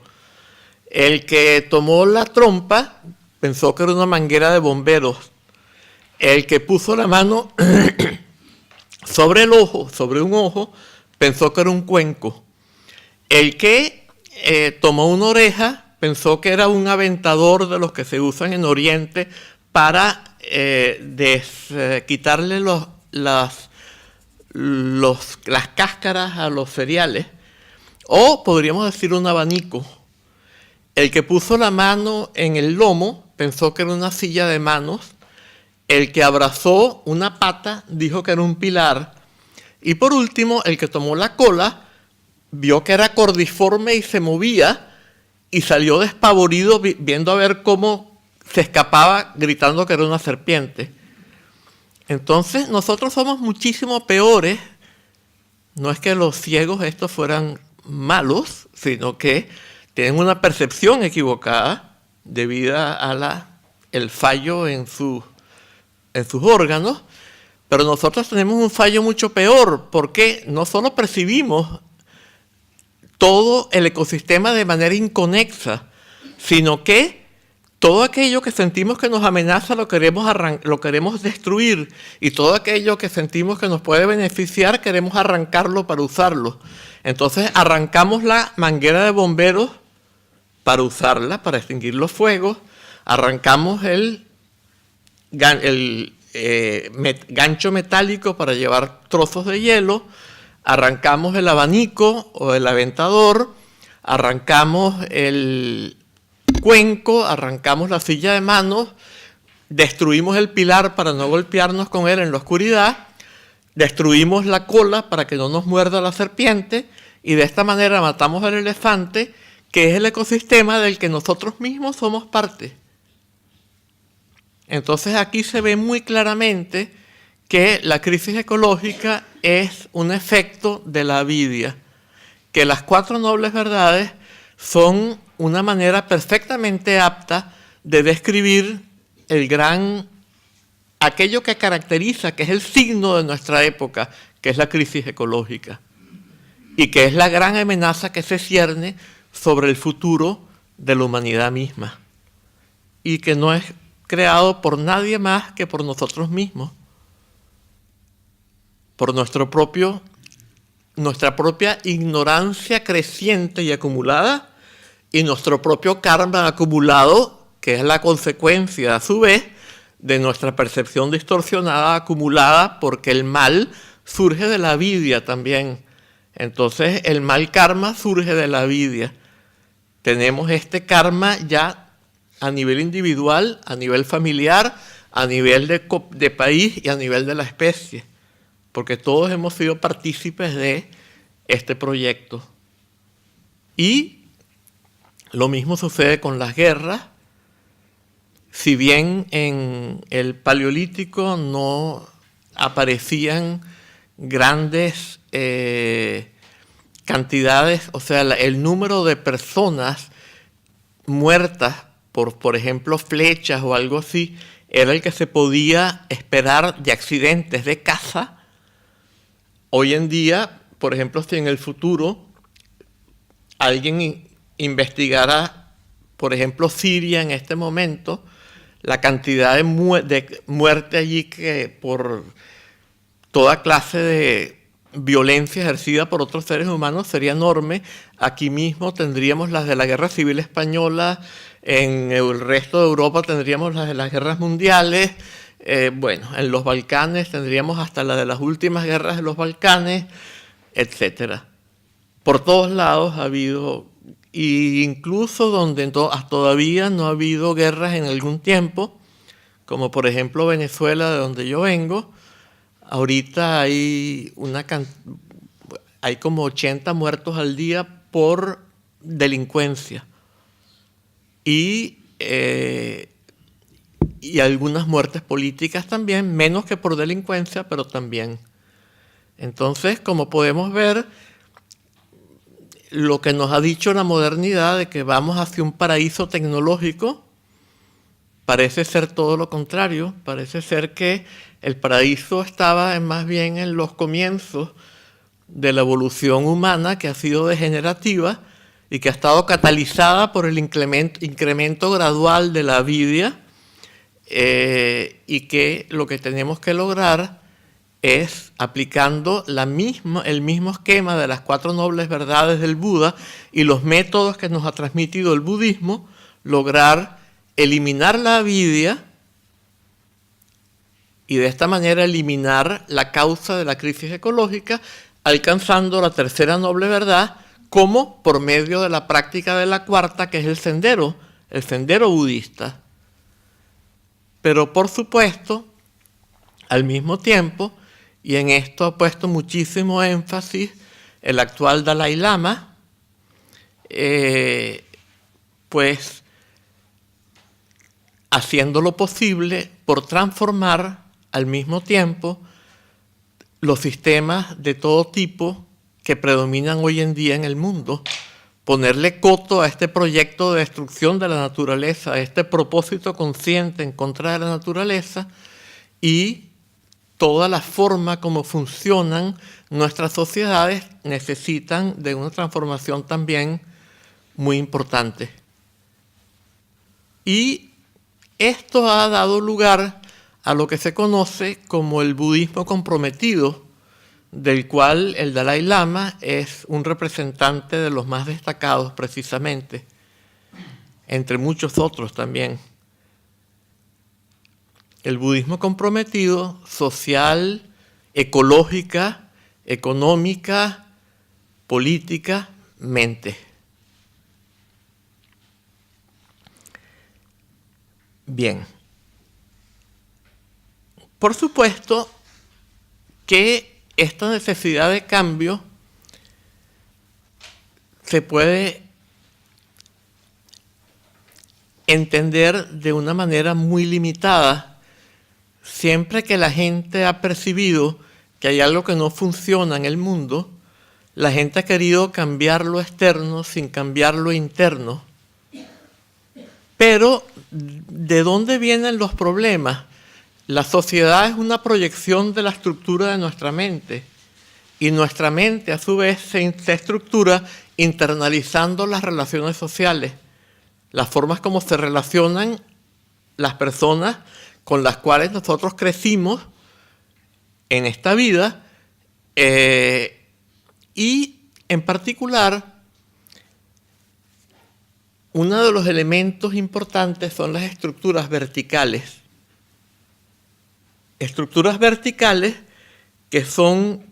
El que tomó la trompa pensó que era una manguera de bomberos. El que puso la mano sobre el ojo, sobre un ojo, pensó que era un cuenco. El que tomó una oreja pensó que era un aventador de los que se usan en Oriente para quitarle las cáscaras a los cereales. O podríamos decir un abanico. El que puso la mano en el lomo pensó que era una silla de manos. El que abrazó una pata dijo que era un pilar. Y por último, el que tomó la cola vio que era cordiforme y se movía y salió despavorido viendo a ver cómo se escapaba gritando que era una serpiente. Entonces nosotros somos muchísimo peores. No es que los ciegos estos fueran malos, sino que tienen una percepción equivocada debido a el fallo en sus órganos, pero nosotros tenemos un fallo mucho peor, porque no solo percibimos todo el ecosistema de manera inconexa, sino que todo aquello que sentimos que nos amenaza lo queremos destruir, y todo aquello que sentimos que nos puede beneficiar queremos arrancarlo para usarlo. Entonces arrancamos la manguera de bomberos para usarla, para extinguir los fuegos, arrancamos el gancho metálico para llevar trozos de hielo, arrancamos el abanico o el aventador, arrancamos el cuenco, arrancamos la silla de manos, destruimos el pilar para no golpearnos con él en la oscuridad, destruimos la cola para que no nos muerda la serpiente, y de esta manera matamos al elefante, que es el ecosistema del que nosotros mismos somos parte. Entonces aquí se ve muy claramente que la crisis ecológica es un efecto de la avidia, que las 4 nobles verdades son una manera perfectamente apta de describir aquello que caracteriza, que es el signo de nuestra época, que es la crisis ecológica, y que es la gran amenaza que se cierne sobre el futuro de la humanidad misma, y que no es creado por nadie más que por nosotros mismos, por nuestra propia ignorancia creciente y acumulada, y nuestro propio karma acumulado, que es la consecuencia a su vez de nuestra percepción distorsionada acumulada, porque el mal surge de la avidia también. Entonces el mal karma surge de la avidia. Tenemos este karma ya a nivel individual, a nivel familiar, a nivel de país y a nivel de la especie, porque todos hemos sido partícipes de este proyecto. Y lo mismo sucede con las guerras. Si bien en el Paleolítico no aparecían grandes cantidades, o sea, el número de personas muertas por ejemplo, flechas o algo así, era el que se podía esperar de accidentes de caza. Hoy en día, por ejemplo, si en el futuro alguien investigara, por ejemplo, Siria en este momento, la cantidad de muerte allí que por toda clase de violencia ejercida por otros seres humanos sería enorme. Aquí mismo tendríamos las de la Guerra Civil Española, en el resto de Europa tendríamos las de las guerras mundiales, en los Balcanes tendríamos hasta las de las últimas guerras de los Balcanes, etc. Por todos lados ha habido, e incluso donde todavía no ha habido guerras en algún tiempo, como por ejemplo Venezuela, de donde yo vengo, ahorita hay como 80 muertos al día por delincuencia. Y algunas muertes políticas también, menos que por delincuencia, pero también. Entonces, como podemos ver, lo que nos ha dicho la modernidad de que vamos hacia un paraíso tecnológico, parece ser todo lo contrario. Parece ser que el paraíso estaba más bien en los comienzos de la evolución humana, que ha sido degenerativa, y que ha estado catalizada por el incremento gradual de la avidia, y que lo que tenemos que lograr es, aplicando el mismo esquema de las 4 nobles verdades del Buda y los métodos que nos ha transmitido el budismo, lograr eliminar la avidia y de esta manera eliminar la causa de la crisis ecológica, alcanzando la 3ª noble verdad, como por medio de la práctica de la 4ª, que es el sendero budista. Pero por supuesto, al mismo tiempo, y en esto ha puesto muchísimo énfasis el actual Dalai Lama, pues haciendo lo posible por transformar al mismo tiempo los sistemas de todo tipo que predominan hoy en día en el mundo, ponerle coto a este proyecto de destrucción de la naturaleza, a este propósito consciente en contra de la naturaleza y toda la forma como funcionan nuestras sociedades necesitan de una transformación también muy importante. Y esto ha dado lugar a lo que se conoce como el budismo comprometido, del cual el Dalai Lama es un representante de los más destacados precisamente, entre muchos otros también. El budismo comprometido, social, ecológica, económica, políticamente. Bien. Por supuesto que esta necesidad de cambio se puede entender de una manera muy limitada. Siempre que la gente ha percibido que hay algo que no funciona en el mundo, la gente ha querido cambiar lo externo sin cambiar lo interno. Pero, ¿de dónde vienen los problemas? La sociedad es una proyección de la estructura de nuestra mente y nuestra mente a su vez se estructura internalizando las relaciones sociales, las formas como se relacionan las personas con las cuales nosotros crecimos en esta vida y en particular uno de los elementos importantes son las estructuras verticales. Estructuras verticales que son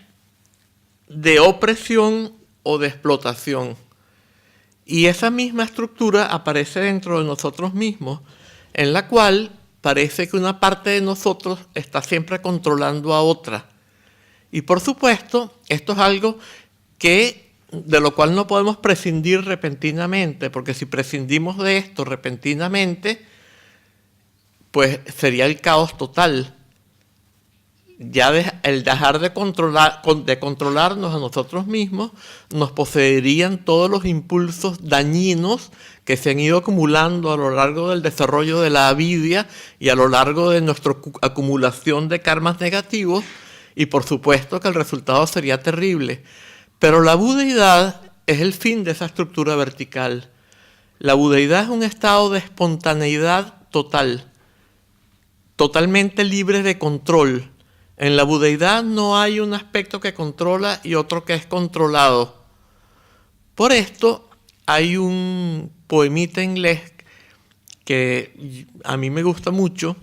de opresión o de explotación. Y esa misma estructura aparece dentro de nosotros mismos, en la cual parece que una parte de nosotros está siempre controlando a otra. Y por supuesto, esto es algo de lo cual no podemos prescindir repentinamente, porque si prescindimos de esto repentinamente, pues sería el caos total. Ya el dejar de controlarnos a nosotros mismos, nos poseerían todos los impulsos dañinos que se han ido acumulando a lo largo del desarrollo de la avidia y a lo largo de nuestra acumulación de karmas negativos, y por supuesto que el resultado sería terrible. Pero la budeidad es el fin de esa estructura vertical. La budeidad es un estado de espontaneidad total, totalmente libre de control. En la budeidad no hay un aspecto que controla y otro que es controlado. Por esto hay un poemita inglés que a mí me gusta mucho.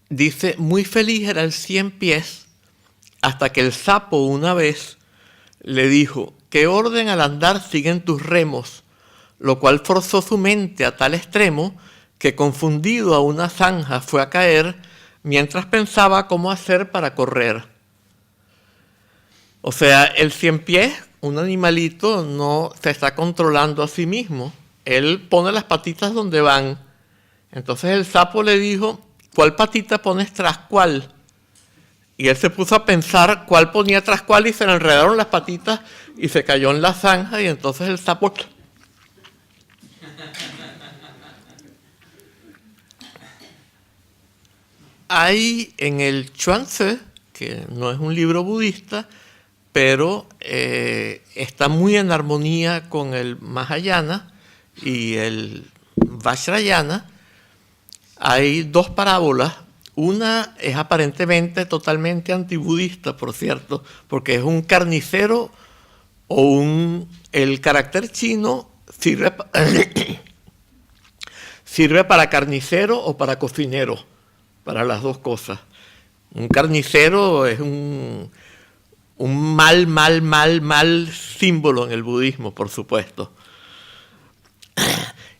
Dice: muy feliz era el 100 pies hasta que el sapo una vez le dijo: ¿qué orden al andar siguen tus remos? Lo cual forzó su mente a tal extremo que confundido a una zanja fue a caer mientras pensaba cómo hacer para correr. O sea, el 100 pies, un animalito, no se está controlando a sí mismo. Él pone las patitas donde van. Entonces el sapo le dijo: ¿cuál patita pones tras cuál? Y él se puso a pensar cuál ponía tras cuál y se le enredaron las patitas y se cayó en la zanja y entonces el sapo... Hay en el Chuang Tzu, que no es un libro budista, pero está muy en armonía con el Mahayana y el Vajrayana. Hay dos parábolas. Una es aparentemente totalmente antibudista, por cierto, porque es un carnicero el carácter chino sirve para carnicero o para cocinero, para las dos cosas. Un carnicero es un mal símbolo en el budismo, por supuesto.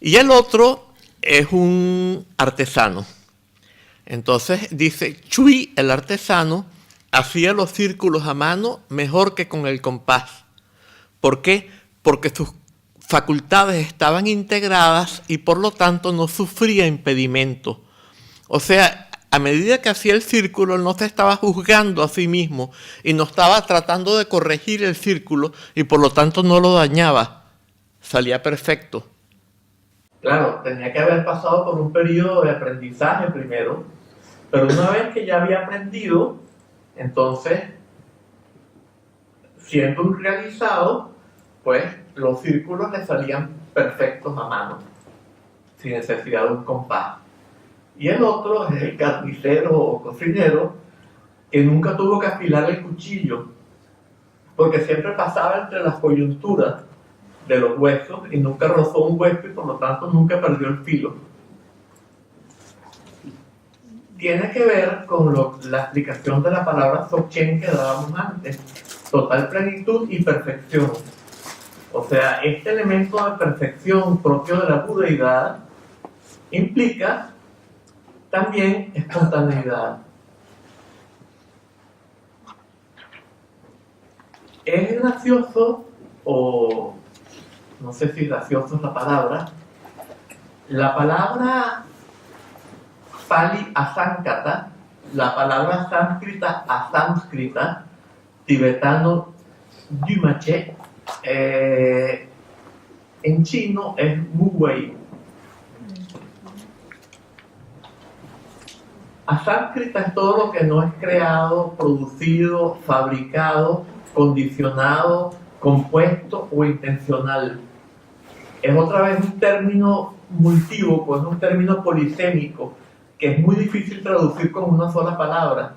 Y el otro es un artesano. Entonces dice, Chui, el artesano, hacía los círculos a mano mejor que con el compás. ¿Por qué? Porque sus facultades estaban integradas y por lo tanto no sufría impedimento. O sea, a medida que hacía el círculo no se estaba juzgando a sí mismo y no estaba tratando de corregir el círculo y por lo tanto no lo dañaba. Salía perfecto. Claro, tenía que haber pasado por un periodo de aprendizaje primero, pero una vez que ya había aprendido, entonces, siendo un realizado, pues los círculos le salían perfectos a mano, sin necesidad de un compás. Y el otro es el carnicero o cocinero, que nunca tuvo que afilar el cuchillo, porque siempre pasaba entre las coyunturas de los huesos y nunca rozó un hueso y por lo tanto nunca perdió el filo. Tiene que ver con la explicación de la palabra Dzogchen que dábamos antes, total plenitud y perfección. O sea, este elemento de perfección propio de la budeidad implica también espontaneidad. Es gracioso, o no sé si gracioso es la palabra Pali Asankata, la palabra sánscrita asánscrita, tibetano Dümache, en chino es Wu Wei. Asánscrita es todo lo que no es creado, producido, fabricado, condicionado, compuesto o intencional. Es otra vez un término multívoco, es un término polisémico, que es muy difícil traducir con una sola palabra.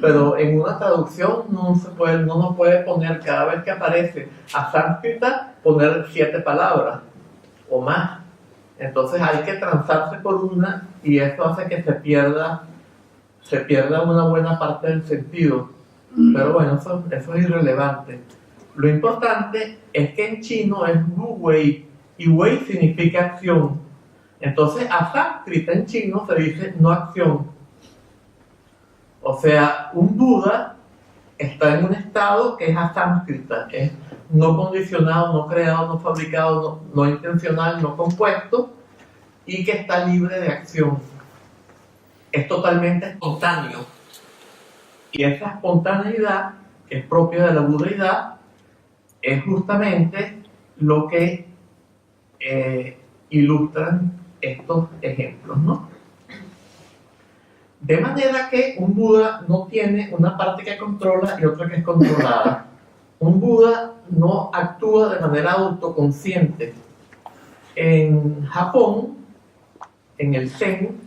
Pero en una traducción no nos puede poner, cada vez que aparece asánscrita, poner 7 palabras o más. Entonces hay que transarse por una y esto hace que se pierda una buena parte del sentido. Pero bueno, eso es irrelevante. Lo importante es que en chino es Wu Wei, y Wei significa acción. Entonces, asánscrita en chino se dice no acción. O sea, un Buda está en un estado que es asánscrita, es no condicionado, no creado, no fabricado, no intencional, no compuesto, y que está libre de acción. Es totalmente espontáneo. Y esa espontaneidad, que es propia de la budeidad, es justamente lo que ilustran estos ejemplos, ¿no? De manera que un Buda no tiene una parte que controla y otra que es controlada. Un Buda no actúa de manera autoconsciente. En Japón, en el Zen,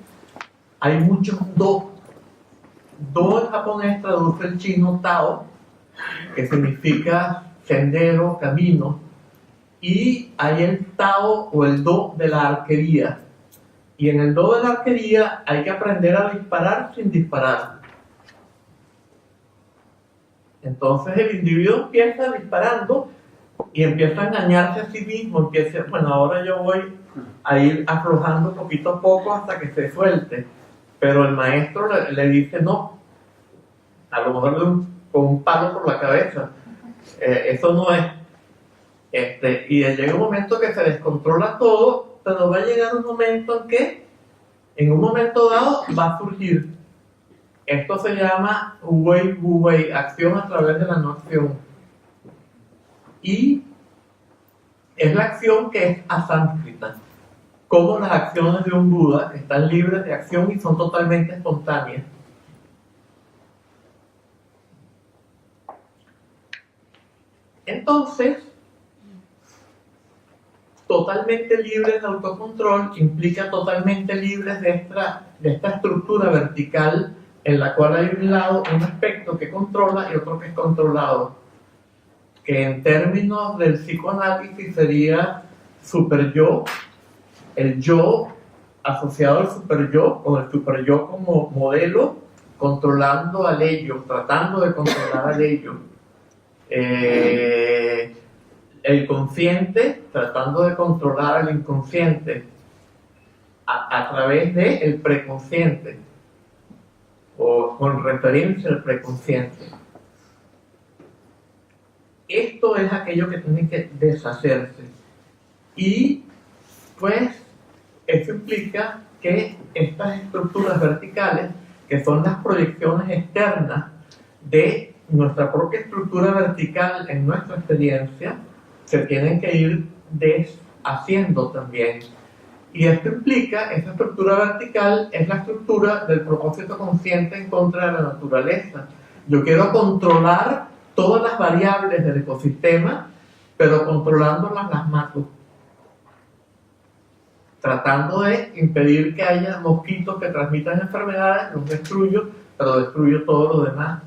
hay muchos Do. Do en japonés traduce el chino Tao, que significa sendero, camino, y hay el Tao o el Do de la arquería. Y en el Do de la arquería hay que aprender a disparar sin disparar. Entonces el individuo empieza disparando y empieza a engañarse a sí mismo, bueno, ahora yo voy a ir aflojando poquito a poco hasta que se suelte. Pero el maestro le dice no, a lo mejor con un palo por la cabeza. Eso no es. Y llega un momento que se descontrola todo, pero va a llegar un momento en que, en un momento dado, va a surgir. Esto se llama Wei Wu Wei, acción a través de la no acción. Y es la acción que es asánscrita. Como las acciones de un Buda están libres de acción y son totalmente espontáneas. Entonces, totalmente libres de autocontrol implica totalmente libres de esta estructura vertical en la cual hay un lado, un aspecto que controla y otro que es controlado, que en términos del psicoanálisis sería superyo, el yo asociado al superyo, con el superyo como modelo, controlando al ello, tratando de controlar al ello. El consciente tratando de controlar al inconsciente. a través del preconsciente o con referencia al preconsciente. Esto es aquello que tiene que deshacerse. Y pues eso implica que estas estructuras verticales, que son las proyecciones externas de nuestra propia estructura vertical en nuestra experiencia, se tienen que ir deshaciendo también. Y esto implica, esa estructura vertical es la estructura del propósito consciente en contra de la naturaleza. Yo quiero controlar todas las variables del ecosistema, pero controlándolas las mato. Tratando de impedir que haya mosquitos que transmitan enfermedades, los destruyo, pero destruyo todo lo demás.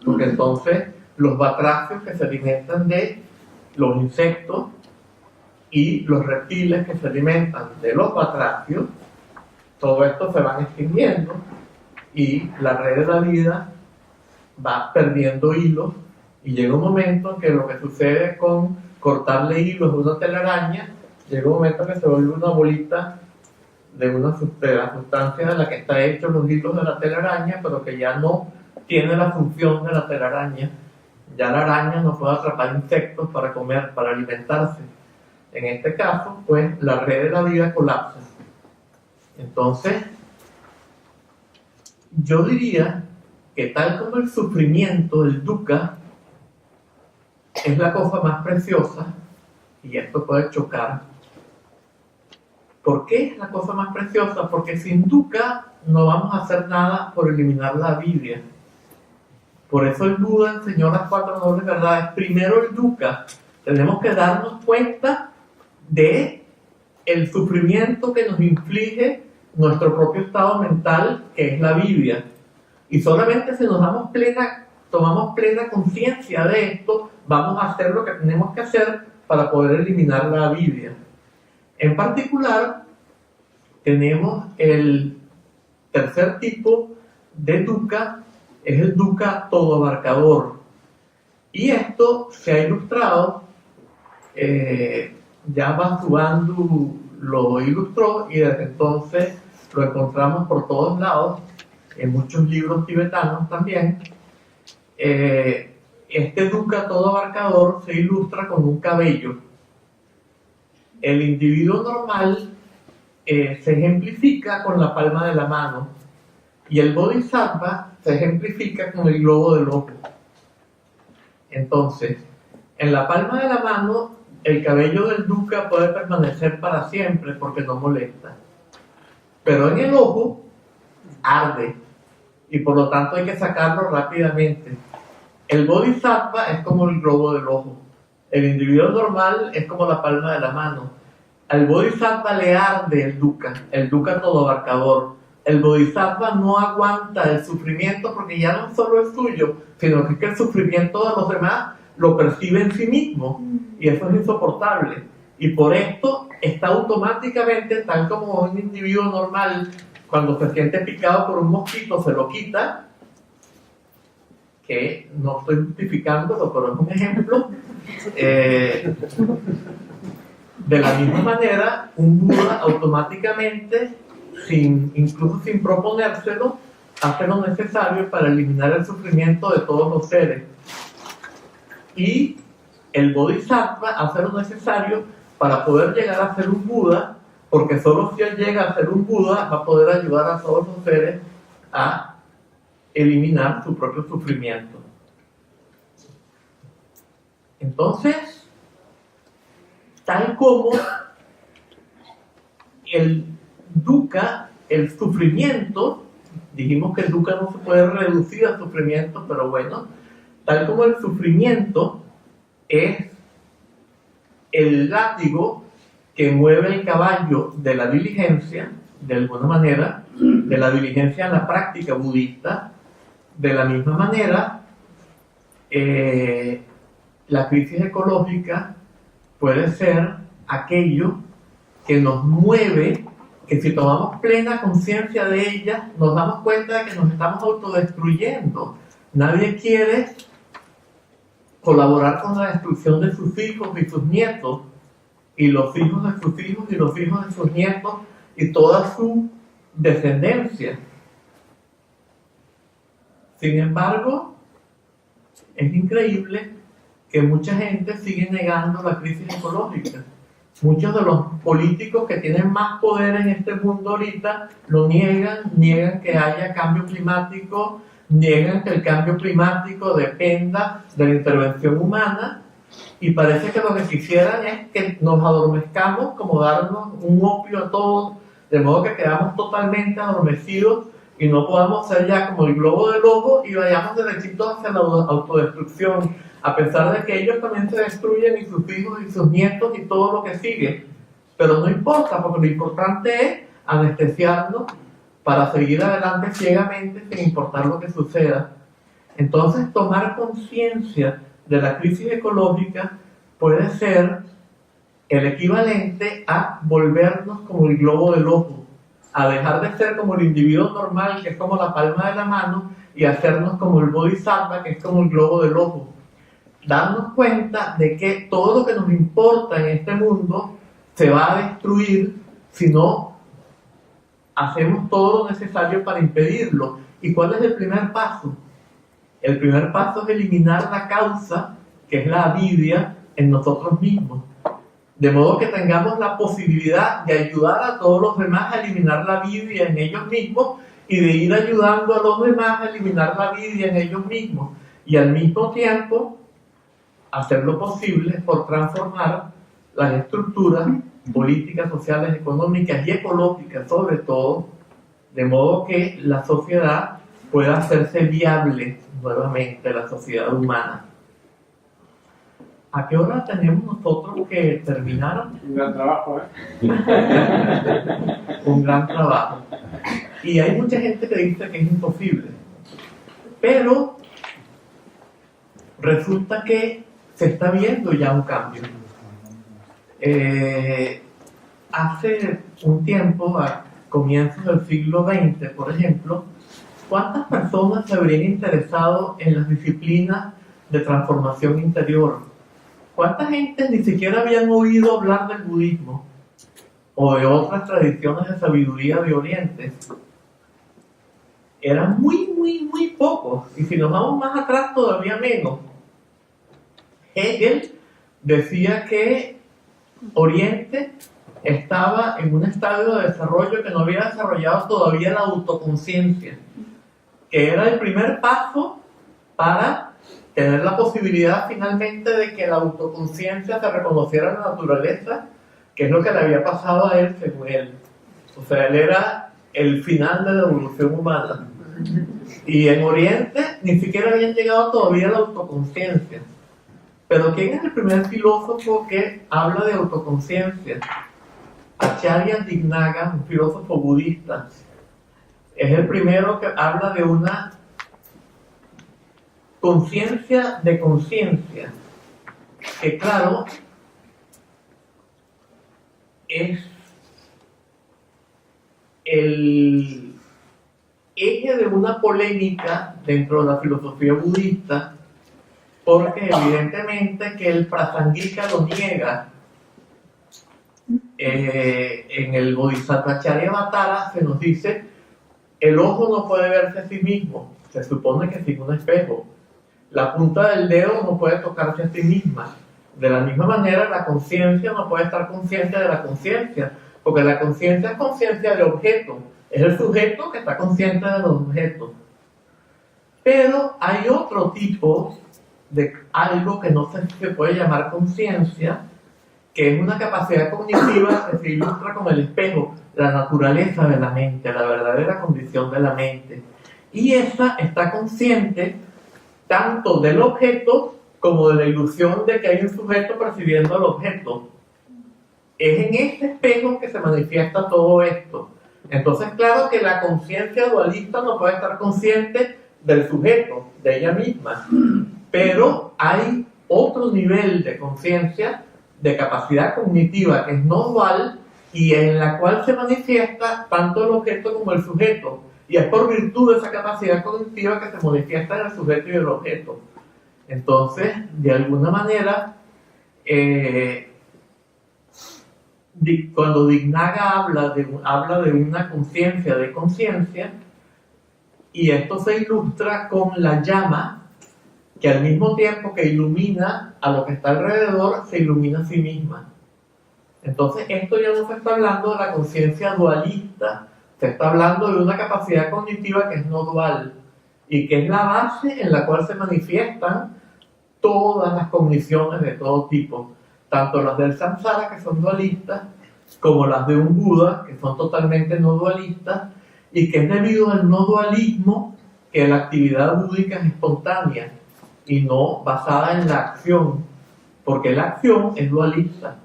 Porque entonces los batracios que se alimentan de los insectos y los reptiles que se alimentan de los batracios, todo esto se van extinguiendo y la red de la vida va perdiendo hilos y llega un momento en que lo que sucede con cortarle hilos de una telaraña, llega un momento en que se vuelve una bolita de la sustancia de la que está hecho los hilos de la telaraña, pero que ya no tiene la función de la telaraña. Ya la araña no puede atrapar insectos para comer, para alimentarse. En este caso, pues la red de la vida colapsa. Entonces, yo diría que tal como el sufrimiento, el dukkha, es la cosa más preciosa, y esto puede chocar. ¿Por qué es la cosa más preciosa? Porque sin dukkha no vamos a hacer nada por eliminar la avidya. Por eso el Buda enseñó las 4 nobles verdades. Primero el dukkha. Tenemos que darnos cuenta de el sufrimiento que nos inflige nuestro propio estado mental, que es la avidya. Y solamente si tomamos plena conciencia de esto, vamos a hacer lo que tenemos que hacer para poder eliminar la avidya. En particular, tenemos el tercer tipo de dukkha, es el dukkha todo abarcador. Y esto se ha ilustrado, ya Vasubandhu lo ilustró y desde entonces lo encontramos por todos lados, en muchos libros tibetanos también. Este dukkha todo abarcador se ilustra con un cabello. El individuo normal se ejemplifica con la palma de la mano y el bodhisattva se ejemplifica con el globo del ojo. Entonces, en la palma de la mano, el cabello del dukkha puede permanecer para siempre porque no molesta. Pero en el ojo, arde y por lo tanto hay que sacarlo rápidamente. El bodhisattva es como el globo del ojo. El individuo normal es como la palma de la mano. Al bodhisattva le arde el dukkha todo abarcador. El bodhisattva no aguanta el sufrimiento porque ya no solo es suyo, sino que el sufrimiento de los demás lo percibe en sí mismo y eso es insoportable. Y por esto está automáticamente, tal como un individuo normal, cuando se siente picado por un mosquito, se lo quita, que no estoy justificándolo, pero es un ejemplo. De la misma manera, un Buda automáticamente, incluso sin proponérselo, hace lo necesario para eliminar el sufrimiento de todos los seres. Y el Bodhisattva hace lo necesario para poder llegar a ser un Buda, porque solo si él llega a ser un Buda va a poder ayudar a todos los seres a eliminar su propio sufrimiento. Entonces, tal como el dukkha, el sufrimiento, dijimos que el dukkha no se puede reducir al sufrimiento, pero bueno, tal como el sufrimiento es el látigo que mueve el caballo de la diligencia, de alguna manera, de la diligencia en la práctica budista, de la misma manera, la crisis ecológica puede ser aquello que nos mueve, que si tomamos plena conciencia de ella, nos damos cuenta de que nos estamos autodestruyendo. Nadie quiere colaborar con la destrucción de sus hijos y sus nietos, y los hijos de sus hijos y los hijos de sus nietos, y toda su descendencia. Sin embargo, es increíble que mucha gente sigue negando la crisis ecológica. Muchos de los políticos que tienen más poder en este mundo ahorita lo niegan que haya cambio climático, niegan que el cambio climático dependa de la intervención humana, y parece que lo que quisieran es que nos adormezcamos, como darnos un opio a todos, de modo que quedamos totalmente adormecidos y no podamos ser ya como el globo del ojo y vayamos derechitos hacia la autodestrucción, a pesar de que ellos también se destruyen, y sus hijos y sus nietos y todo lo que sigue. Pero no importa, porque lo importante es anestesiarnos para seguir adelante ciegamente sin importar lo que suceda. Entonces, tomar conciencia de la crisis ecológica puede ser el equivalente a volvernos como el globo del ojo, a dejar de ser como el individuo normal, que es como la palma de la mano, y hacernos como el bodhisattva, que es como el globo del ojo. Darnos cuenta de que todo lo que nos importa en este mundo se va a destruir si no hacemos todo lo necesario para impedirlo. ¿Y cuál es el primer paso? El primer paso es eliminar la causa, que es la avidia, en nosotros mismos. De modo que tengamos la posibilidad de ayudar a todos los demás a eliminar la avidia en ellos mismos, y de ir ayudando a los demás a eliminar la avidia en ellos mismos. Y al mismo tiempo hacer lo posible por transformar las estructuras políticas, sociales, económicas y ecológicas sobre todo, de modo que la sociedad pueda hacerse viable nuevamente, la sociedad humana. ¿A qué hora tenemos nosotros que terminar? Un gran trabajo, Un gran trabajo. Y hay mucha gente que dice que es imposible. Pero resulta que se está viendo ya un cambio. Hace un tiempo, a comienzos del siglo XX, por ejemplo, ¿cuántas personas se habrían interesado en las disciplinas de transformación interior? ¿Cuánta gente ni siquiera habían oído hablar del budismo o de otras tradiciones de sabiduría de Oriente? Eran muy pocos, y si nos vamos más atrás todavía menos. Hegel decía que Oriente estaba en un estadio de desarrollo que no había desarrollado todavía la autoconciencia, que era el primer paso para tener la posibilidad finalmente de que la autoconciencia se reconociera en la naturaleza, que es lo que le había pasado a él según él. O sea, él era el final de la evolución humana. Y en Oriente ni siquiera habían llegado todavía a la autoconciencia. Pero ¿quién es el primer filósofo que habla de autoconciencia? Acharya Dignaga, un filósofo budista. Es el primero que habla de una conciencia de conciencia, que claro, es el eje de una polémica dentro de la filosofía budista, porque evidentemente que el Prasangika lo niega. En el Bodhisattva Charyavatara se nos dice: el ojo no puede verse a sí mismo, se supone que sin un espejo. La punta del dedo no puede tocarse a sí misma. De la misma manera, la conciencia no puede estar consciente de la conciencia, porque la conciencia es conciencia de objeto. Es el sujeto que está consciente de los objetos. Pero hay otro tipo de algo que no sé si se puede llamar conciencia, que es una capacidad cognitiva que se ilustra con el espejo, la naturaleza de la mente, la verdadera condición de la mente. Y esa está consciente tanto del objeto como de la ilusión de que hay un sujeto percibiendo el objeto. Es en este espejo que se manifiesta todo esto. Entonces, claro que la conciencia dualista no puede estar consciente del sujeto, de ella misma, pero hay otro nivel de conciencia, de capacidad cognitiva que es no dual, y en la cual se manifiesta tanto el objeto como el sujeto, y es por virtud de esa capacidad cognitiva que se manifiesta en el sujeto y el objeto. Entonces, de alguna manera, cuando Dignaga habla de una conciencia de conciencia, y esto se ilustra con la llama que al mismo tiempo que ilumina a lo que está alrededor, se ilumina a sí misma. Entonces esto ya no se está hablando de la conciencia dualista, se está hablando de una capacidad cognitiva que es no dual y que es la base en la cual se manifiestan todas las cogniciones de todo tipo, tanto las del samsara, que son dualistas, como las de un Buda, que son totalmente no dualistas, y que es debido al no dualismo que la actividad búdica es espontánea y no basada en la acción, porque la acción es dualista.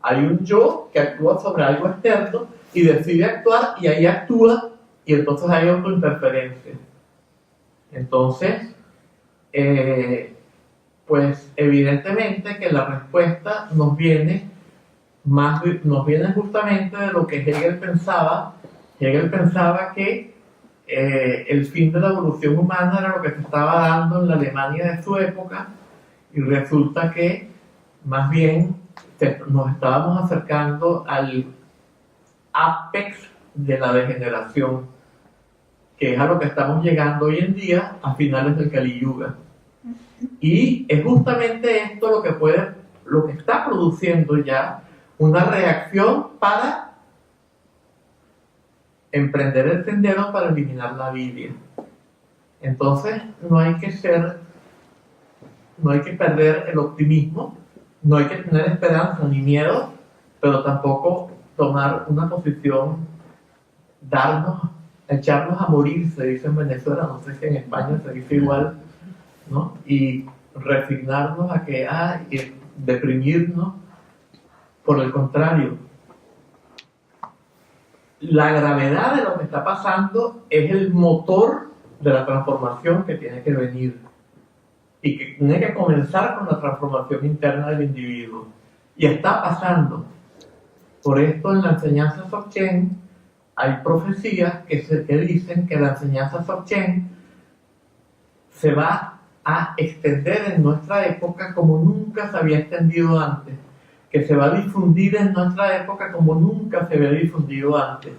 Hay un yo que actúa sobre algo externo y decide actuar, y ahí actúa, y entonces hay autointerferencia. Entonces, pues evidentemente que la respuesta nos viene justamente de lo que Hegel pensaba. Hegel pensaba que el fin de la evolución humana era lo que se estaba dando en la Alemania de su época, y resulta que más bien nos estábamos acercando al apex de la degeneración, que es a lo que estamos llegando hoy en día a finales del Kali Yuga. Y es justamente esto lo que está produciendo ya una reacción para emprender el sendero para eliminar la Biblia. Entonces no hay que perder el optimismo, no hay que tener esperanza ni miedo, pero tampoco tomar una posición, echarnos a morir, se dice en Venezuela, no sé si en España se dice igual, ¿no? Y resignarnos a y deprimirnos. Por el contrario, la gravedad de lo que está pasando es el motor de la transformación que tiene que venir y que tiene que comenzar con la transformación interna del individuo, y está pasando. Por esto en la enseñanza Dzogchen hay profecías que dicen que la enseñanza Dzogchen se va a extender en nuestra época como nunca se había extendido antes, que se va a difundir en nuestra época como nunca se había difundido antes.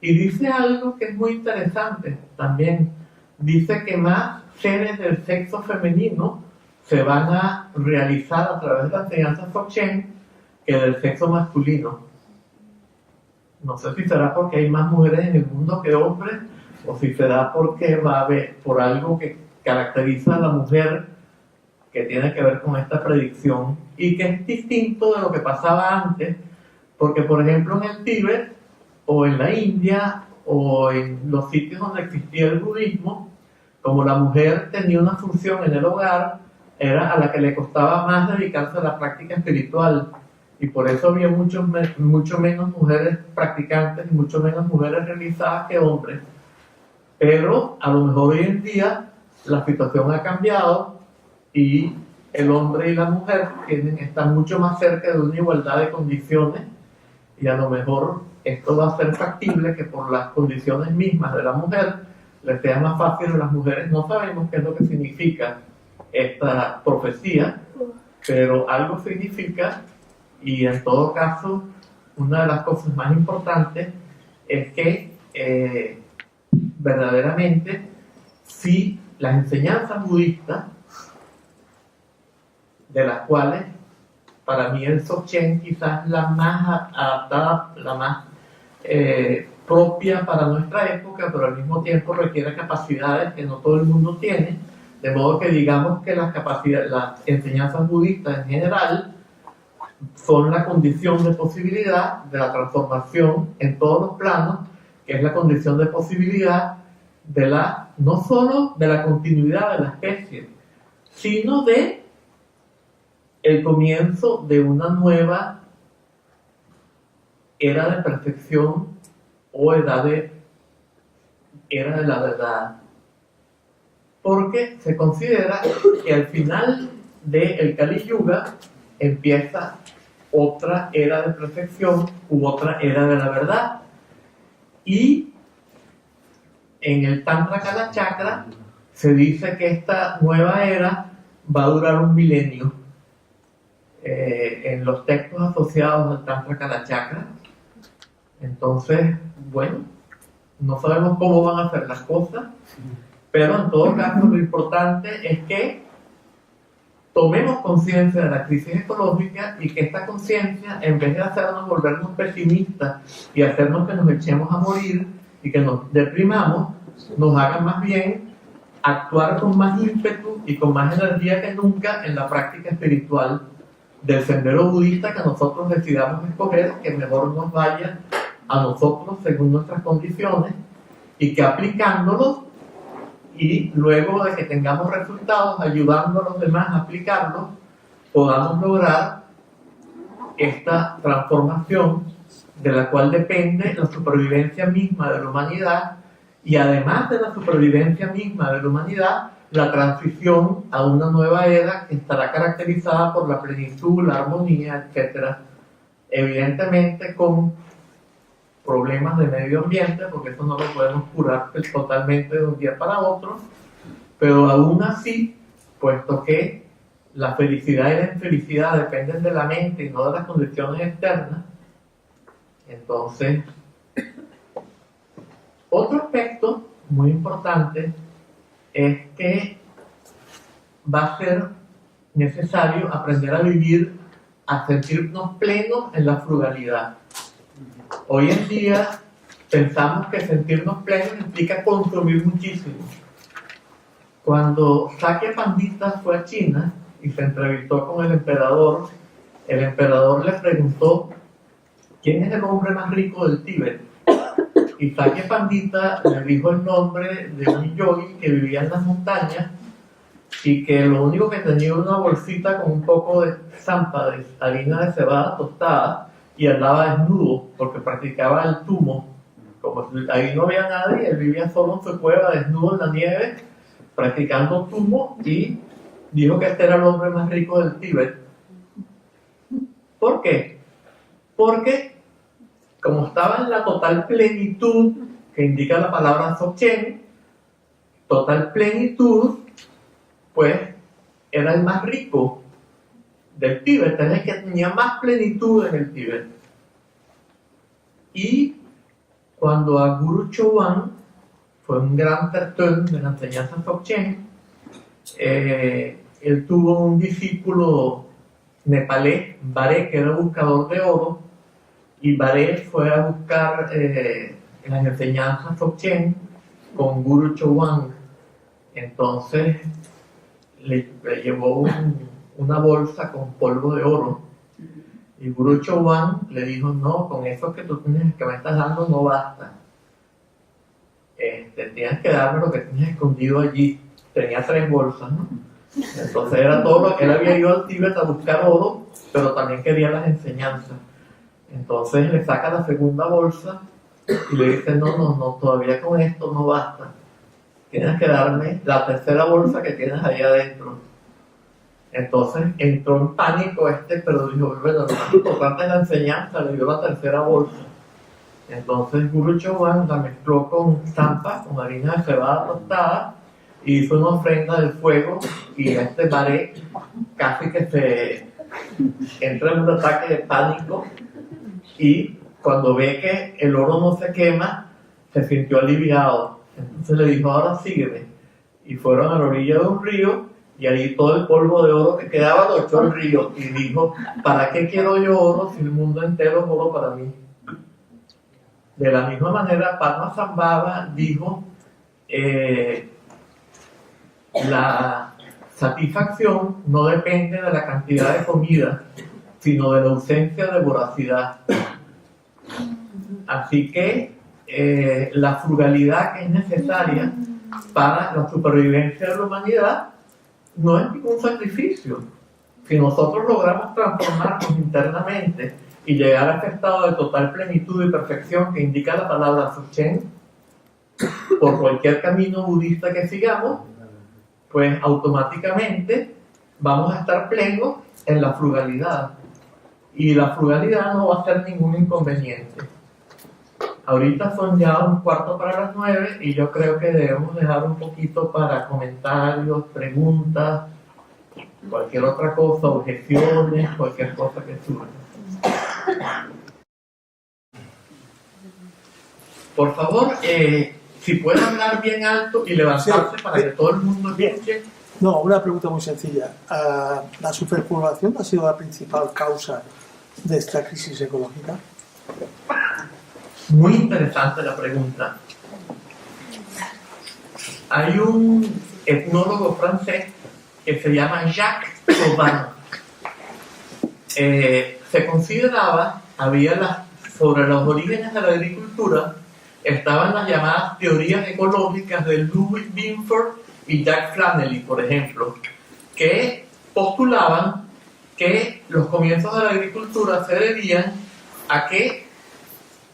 Y dice algo que es muy interesante también. Dice que más seres del sexo femenino se van a realizar a través de la enseñanza Dzogchen que del sexo masculino. No sé si será porque hay más mujeres en el mundo que hombres, o si será porque va a haber por algo que caracteriza a la mujer, que tiene que ver con esta predicción, y que es distinto de lo que pasaba antes, porque por ejemplo en el Tíbet, o en la India, o en los sitios donde existía el budismo, como la mujer tenía una función en el hogar, era a la que le costaba más dedicarse a la práctica espiritual, y por eso había mucho menos mujeres practicantes y mucho menos mujeres realizadas que hombres. Pero a lo mejor hoy en día la situación ha cambiado y el hombre y la mujer están mucho más cerca de una igualdad de condiciones, y a lo mejor esto va a ser factible que por las condiciones mismas de la mujer les sea más fácil a las mujeres. No sabemos qué es lo que significa esta profecía, pero algo significa, y en todo caso una de las cosas más importantes es que verdaderamente si las enseñanzas budistas, de las cuales para mí el Dzogchen quizás la más adaptada, la más propia para nuestra época, pero al mismo tiempo requiere capacidades que no todo el mundo tiene, de modo que digamos que las enseñanzas budistas en general son la condición de posibilidad de la transformación en todos los planos, que es la condición de posibilidad no solo de la continuidad de la especie, sino de el comienzo de una nueva era de perfección o era de la verdad. Porque se considera que al final del Kali Yuga empieza otra era de perfección u otra era de la verdad. Y en el Tantra Kala Chakra se dice que esta nueva era va a durar 1 milenio. en los textos asociados al Tantra Kalachakra. Entonces, bueno, no sabemos cómo van a ser las cosas, pero en todo caso lo importante es que tomemos conciencia de la crisis ecológica y que esta conciencia, en vez de hacernos volvernos pesimistas y hacernos que nos echemos a morir y que nos deprimamos, nos haga más bien actuar con más ímpetu y con más energía que nunca en la práctica espiritual del sendero budista que nosotros decidamos escoger, que mejor nos vaya a nosotros según nuestras condiciones, y que aplicándolos y luego de que tengamos resultados ayudando a los demás a aplicarlos, podamos lograr esta transformación de la cual depende la supervivencia misma de la humanidad, y además de la supervivencia misma de la humanidad, la transición a una nueva era que estará caracterizada por la plenitud, la armonía, etc. Evidentemente con problemas de medio ambiente, porque eso no lo podemos curar totalmente de un día para otro, pero aún así, puesto que la felicidad y la infelicidad dependen de la mente y no de las condiciones externas, entonces, otro aspecto muy importante es que va a ser necesario aprender a vivir, a sentirnos plenos en la frugalidad. Hoy en día pensamos que sentirnos plenos implica consumir muchísimo. Cuando Sakya Pandita fue a China y se entrevistó con el emperador le preguntó ¿quién es el hombre más rico del Tíbet? Y Sakya Pandita le dijo el nombre de un yogi que vivía en las montañas y que lo único que tenía era una bolsita con un poco de zampa, de harina de cebada tostada, y andaba desnudo porque practicaba el tumo. Como ahí no había nadie, él vivía solo en su cueva, desnudo en la nieve, practicando tumo, y dijo que este era el hombre más rico del Tíbet. ¿Por qué? Porque como estaba en la total plenitud que indica la palabra Dzogchen, total plenitud, pues era el más rico del Tíbet, es el que tenía más plenitud en el Tíbet. Y cuando a Guru Chowan fue un gran tertön de la enseñanza Dzogchen, él tuvo un discípulo nepalés, Baré, que era buscador de oro, y Baré fue a buscar las enseñanzas Dzogchen con Guru Chowan. Entonces le llevó una bolsa con polvo de oro, y Guru Chowan le dijo: no, con eso que me estás dando no basta, tienes que darme lo que tienes escondido allí. Tenía 3 bolsas, ¿no? Entonces era todo lo que él había ido al Tíbet a buscar oro, pero también quería las enseñanzas. Entonces le saca la segunda bolsa y le dice: no, todavía con esto no basta, tienes que darme la tercera bolsa que tienes ahí adentro. Entonces entró en pánico pero dijo: bueno, lo más importante es la enseñanza. Le dio la tercera bolsa. Entonces Guru Chowan la mezcló con zampa, con harina de cebada tostada, y hizo una ofrenda del fuego, y Baré casi que se entra en un ataque de pánico, y cuando ve que el oro no se quema, se sintió aliviado. Entonces le dijo: ahora sígueme. Y fueron a la orilla de un río, y ahí todo el polvo de oro que quedaba lo echó al río, y dijo: ¿para qué quiero yo oro si el mundo entero es oro para mí? De la misma manera, Padmasambhava dijo: la satisfacción no depende de la cantidad de comida, sino de la ausencia de voracidad. Así que la frugalidad que es necesaria para la supervivencia de la humanidad no es ningún sacrificio. Si nosotros logramos transformarnos internamente y llegar a este estado de total plenitud y perfección que indica la palabra Dzogchen, por cualquier camino budista que sigamos, pues automáticamente vamos a estar plenos en la frugalidad. Y la frugalidad no va a ser ningún inconveniente. Ahorita son ya 9:15 y yo creo que debemos dejar un poquito para comentarios, preguntas. Cualquier otra cosa, objeciones, cualquier cosa que surja. Por favor, si puede hablar bien alto y levantarse para que todo el mundo escuche. No, una pregunta muy sencilla. ¿La superpoblación ha sido la principal causa de esta crisis ecológica? Muy interesante la pregunta. Hay un etnólogo francés que se llama Jacques Cauvin. Se consideraba, sobre los orígenes de la agricultura, estaban las llamadas teorías ecológicas de Louis Binford y Jack Flannelly, por ejemplo, que postulaban que los comienzos de la agricultura se debían a que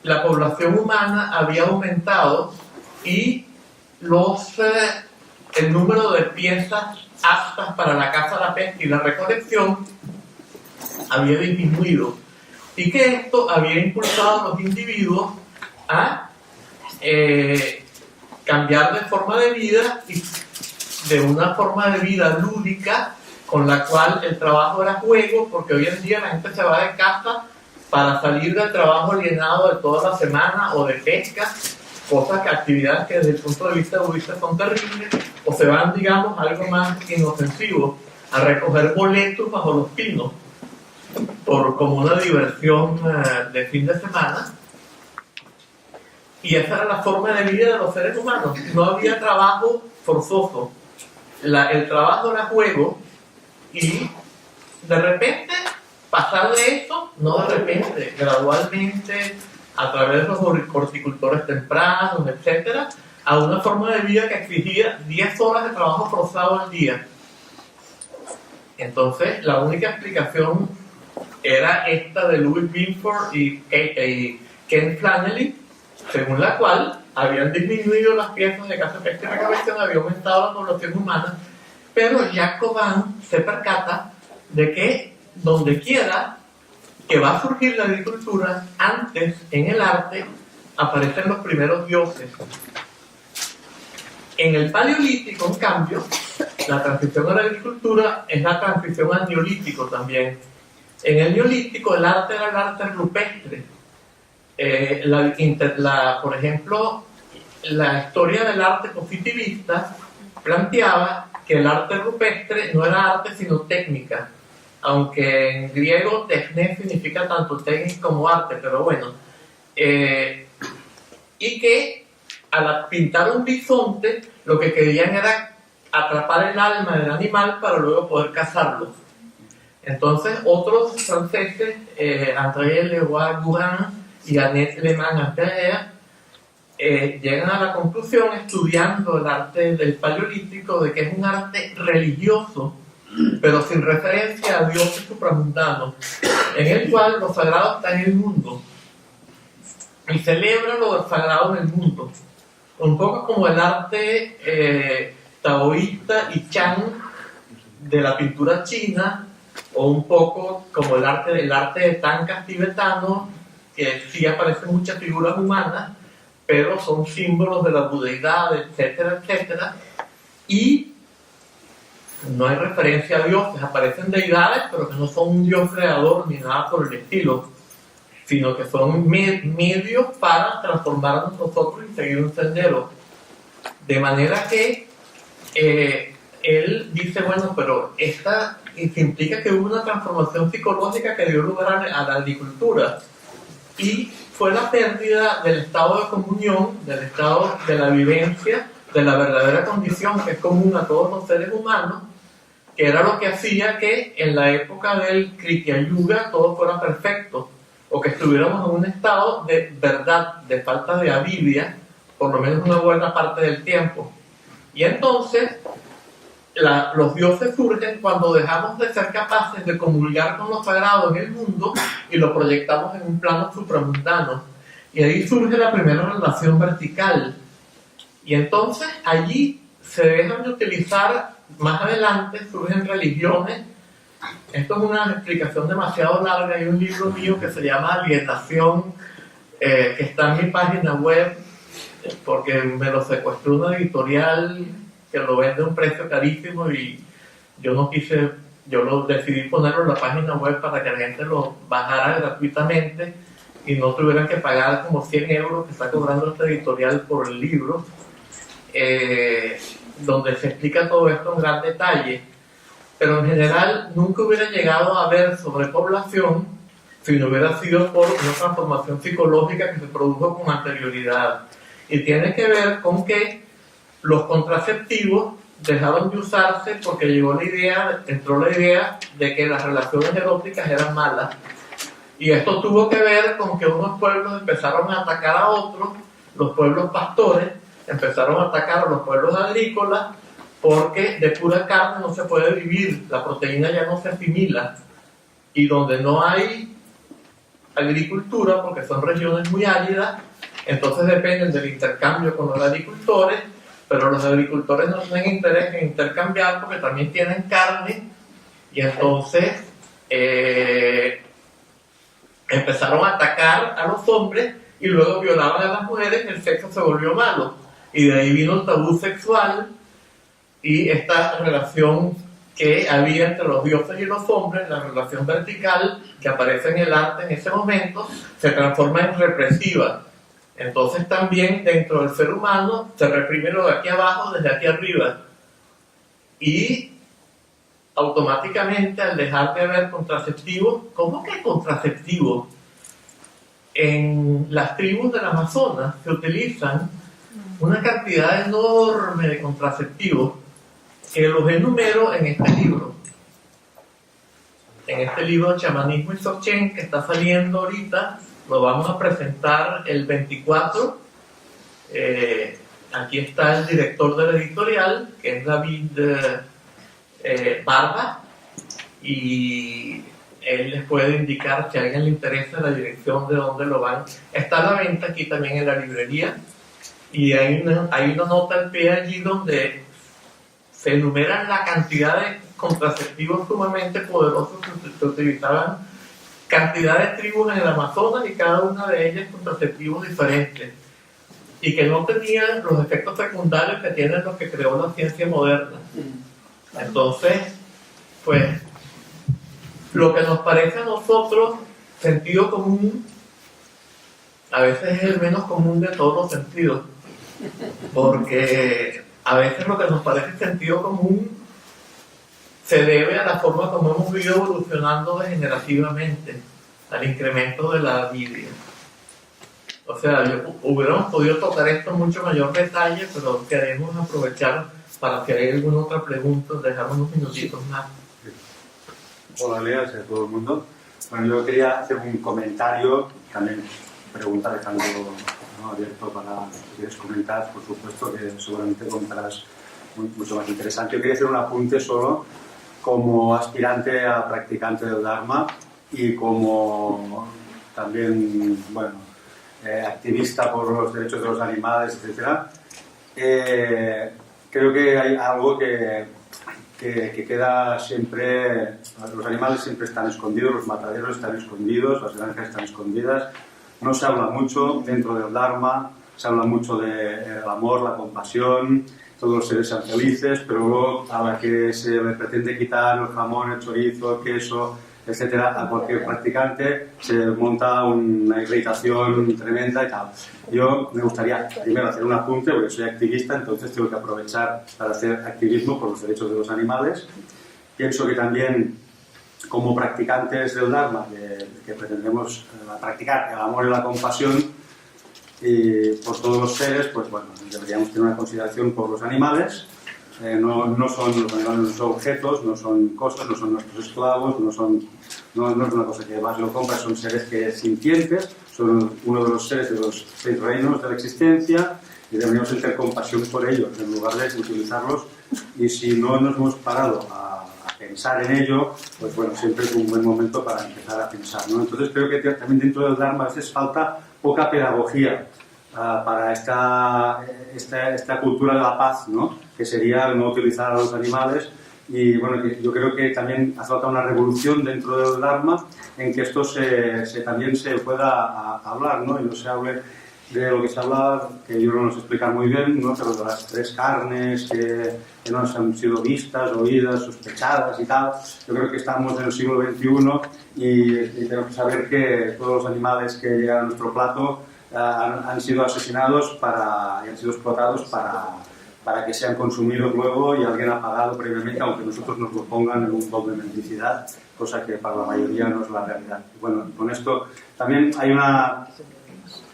la población humana había aumentado y el número de piezas aptas para la caza, la pesca y la recolección había disminuido, y que esto había impulsado a los individuos a cambiar de forma de vida, y de una forma de vida lúdica con la cual el trabajo era juego, porque hoy en día la gente se va de casa para salir del trabajo alienado de toda la semana, o de pesca, actividades que desde el punto de vista budista son terribles, o se van, digamos, algo más inofensivo, a recoger boletos bajo los pinos, como una diversión de fin de semana. Y esa era la forma de vida de los seres humanos. No había trabajo forzoso. El trabajo era juego, y de repente pasar de eso, no de repente, gradualmente, a través de los horticultores tempranos, etcétera, a una forma de vida que exigía 10 horas de trabajo forzado al día. Entonces, la única explicación era esta de Louis Binford y Ken Flannelly, según la cual habían disminuido las piezas de caza, pesca y recolección, había aumentado la población humana, pero Jacques Cauvin se percata de que donde quiera que va a surgir la agricultura, antes en el arte aparecen los primeros dioses. En el Paleolítico, en cambio, la transición a la agricultura es la transición al Neolítico también. En el Neolítico el arte era el arte rupestre. Por ejemplo, la historia del arte positivista planteaba que el arte rupestre no era arte sino técnica, aunque en griego techne significa tanto técnica como arte, pero bueno, y que al pintar un bisonte lo que querían era atrapar el alma del animal para luego poder cazarlo. Entonces otros franceses, André Leroi-Gourhan y Annette Lehmann-Ampère, llegan a la conclusión, estudiando el arte del Paleolítico, de que es un arte religioso, pero sin referencia a dioses supramundanos, en el cual lo sagrado está en el mundo y celebra lo sagrado en el mundo, un poco como el arte taoísta y Chan de la pintura china, o un poco como el arte de tankas tibetano, que sí aparecen muchas figuras humanas, pero son símbolos de la budeidad, etcétera, etcétera, y no hay referencia a dioses. Aparecen deidades, pero que no son un dios creador ni nada por el estilo, sino que son medios para transformarnos nosotros y seguir un sendero. De manera que él dice, bueno, pero esta implica que hubo una transformación psicológica que dio lugar a la agricultura, y fue la pérdida del estado de comunión, del estado de la vivencia, de la verdadera condición que es común a todos los seres humanos, que era lo que hacía que en la época del Kritya Yuga todo fuera perfecto, o que estuviéramos en un estado de verdad, de falta de avidia, por lo menos una buena parte del tiempo. Y entonces los dioses surgen cuando dejamos de ser capaces de comulgar con lo sagrado en el mundo y lo proyectamos en un plano supramundano. Y ahí surge la primera relación vertical. Y entonces allí se dejan de utilizar, más adelante surgen religiones. Esto es una explicación demasiado larga. Hay un libro mío que se llama Alienación, que está en mi página web, porque me lo secuestró una editorial que lo vende a un precio carísimo y yo no quise yo decidí ponerlo en la página web para que la gente lo bajara gratuitamente y no tuvieran que pagar como 100 euros que está cobrando esta editorial por el libro, donde se explica todo esto en gran detalle. Pero en general nunca hubiera llegado a ver sobrepoblación si no hubiera sido por una transformación psicológica que se produjo con anterioridad. Y tiene que ver con que los contraceptivos dejaron de usarse porque entró la idea de que las relaciones eróticas eran malas. Y esto tuvo que ver con que unos pueblos empezaron a atacar a otros, los pueblos pastores empezaron a atacar a los pueblos agrícolas, porque de pura carne no se puede vivir, la proteína ya no se asimila. Y donde no hay agricultura, porque son regiones muy áridas, entonces dependen del intercambio con los agricultores, pero los agricultores no tienen interés en intercambiar porque también tienen carne, y entonces empezaron a atacar a los hombres y luego violaban a las mujeres, el sexo se volvió malo. Y de ahí vino el tabú sexual y esta relación que había entre los dioses y los hombres, la relación vertical que aparece en el arte en ese momento, se transforma en represiva. Entonces también dentro del ser humano se reprime lo de aquí abajo desde aquí arriba. Y automáticamente al dejar de haber contraceptivos, ¿cómo que contraceptivos? En las tribus del Amazonas se utilizan una cantidad enorme de contraceptivos que los enumero en este libro. En este libro Chamanismo y Dzogchen, que está saliendo ahorita, lo vamos a presentar el 24. Aquí está el director de la editorial, que es David Barba, y él les puede indicar si a alguien le interesa la dirección de dónde lo van. Está a la venta aquí también en la librería, y hay una nota al pie allí donde se enumeran la cantidad de contraceptivos sumamente poderosos que se utilizaban, cantidad de tribus en el Amazonas y cada una de ellas contraceptivos diferentes, y que no tenían los efectos secundarios que tienen los que creó la ciencia moderna. Entonces, pues, lo que nos parece a nosotros sentido común, a veces es el menos común de todos los sentidos, porque a veces lo que nos parece sentido común se debe a la forma como hemos ido evolucionando degenerativamente, al incremento de la vida. O sea, hubiéramos podido tocar esto en mucho mayor detalle, pero queremos aprovechar para si hay alguna otra pregunta, dejamos unos minutitos más. Hola, Leas, a todo el mundo. Bueno, yo quería hacer un comentario, también pregunta dejando abierto para si quieres comentar, por supuesto, que seguramente contarás mucho más interesante. Yo quería hacer un apunte solo como aspirante a practicante del Dharma y como también, bueno, activista por los derechos de los animales, etc. Creo que hay algo que queda siempre. Los animales siempre están escondidos, los mataderos están escondidos, las granjas están escondidas. No se habla mucho dentro del Dharma, se habla mucho del amor, la compasión, todos los seres sean felices, pero luego a la que se le pretende quitar el jamón, el chorizo, el queso, etcétera, a cualquier practicante se monta una irritación tremenda y tal. Yo me gustaría primero hacer un apunte, porque soy activista, entonces tengo que aprovechar para hacer activismo por los derechos de los animales. Pienso que también, como practicantes del Dharma, que pretendemos practicar el amor y la compasión y por todos los seres, pues bueno, deberíamos tener una consideración por los animales. No son los animales, no son objetos, no son cosas, no son nuestros esclavos, no es una cosa que vas y lo compras, son seres que sintientes, son uno de los seres de los 6 reinos de la existencia y deberíamos tener compasión por ellos en lugar de utilizarlos. Y si no nos hemos parado a pensar en ello, pues bueno, siempre es un buen momento para empezar a pensar, ¿no? Entonces creo que también dentro del Dharma a veces falta poca pedagogía para esta cultura de la paz, ¿no? Que sería no utilizar a los animales. Y bueno, yo creo que también hace falta una revolución dentro del Dharma en que esto también se pueda hablar, ¿no? Y no se hable de lo que se habla, que yo no nos explica muy bien, ¿no? Pero de las 3 carnes que no han sido vistas, oídas, sospechadas y tal. Yo creo que estamos en el siglo XXI y tenemos que saber que todos los animales que llegan a nuestro plato han sido asesinados y han sido explotados para que sean consumidos luego, y alguien ha pagado previamente, aunque nosotros nos lo pongan en un doble mendicidad, cosa que para la mayoría no es la realidad. Bueno, con esto también hay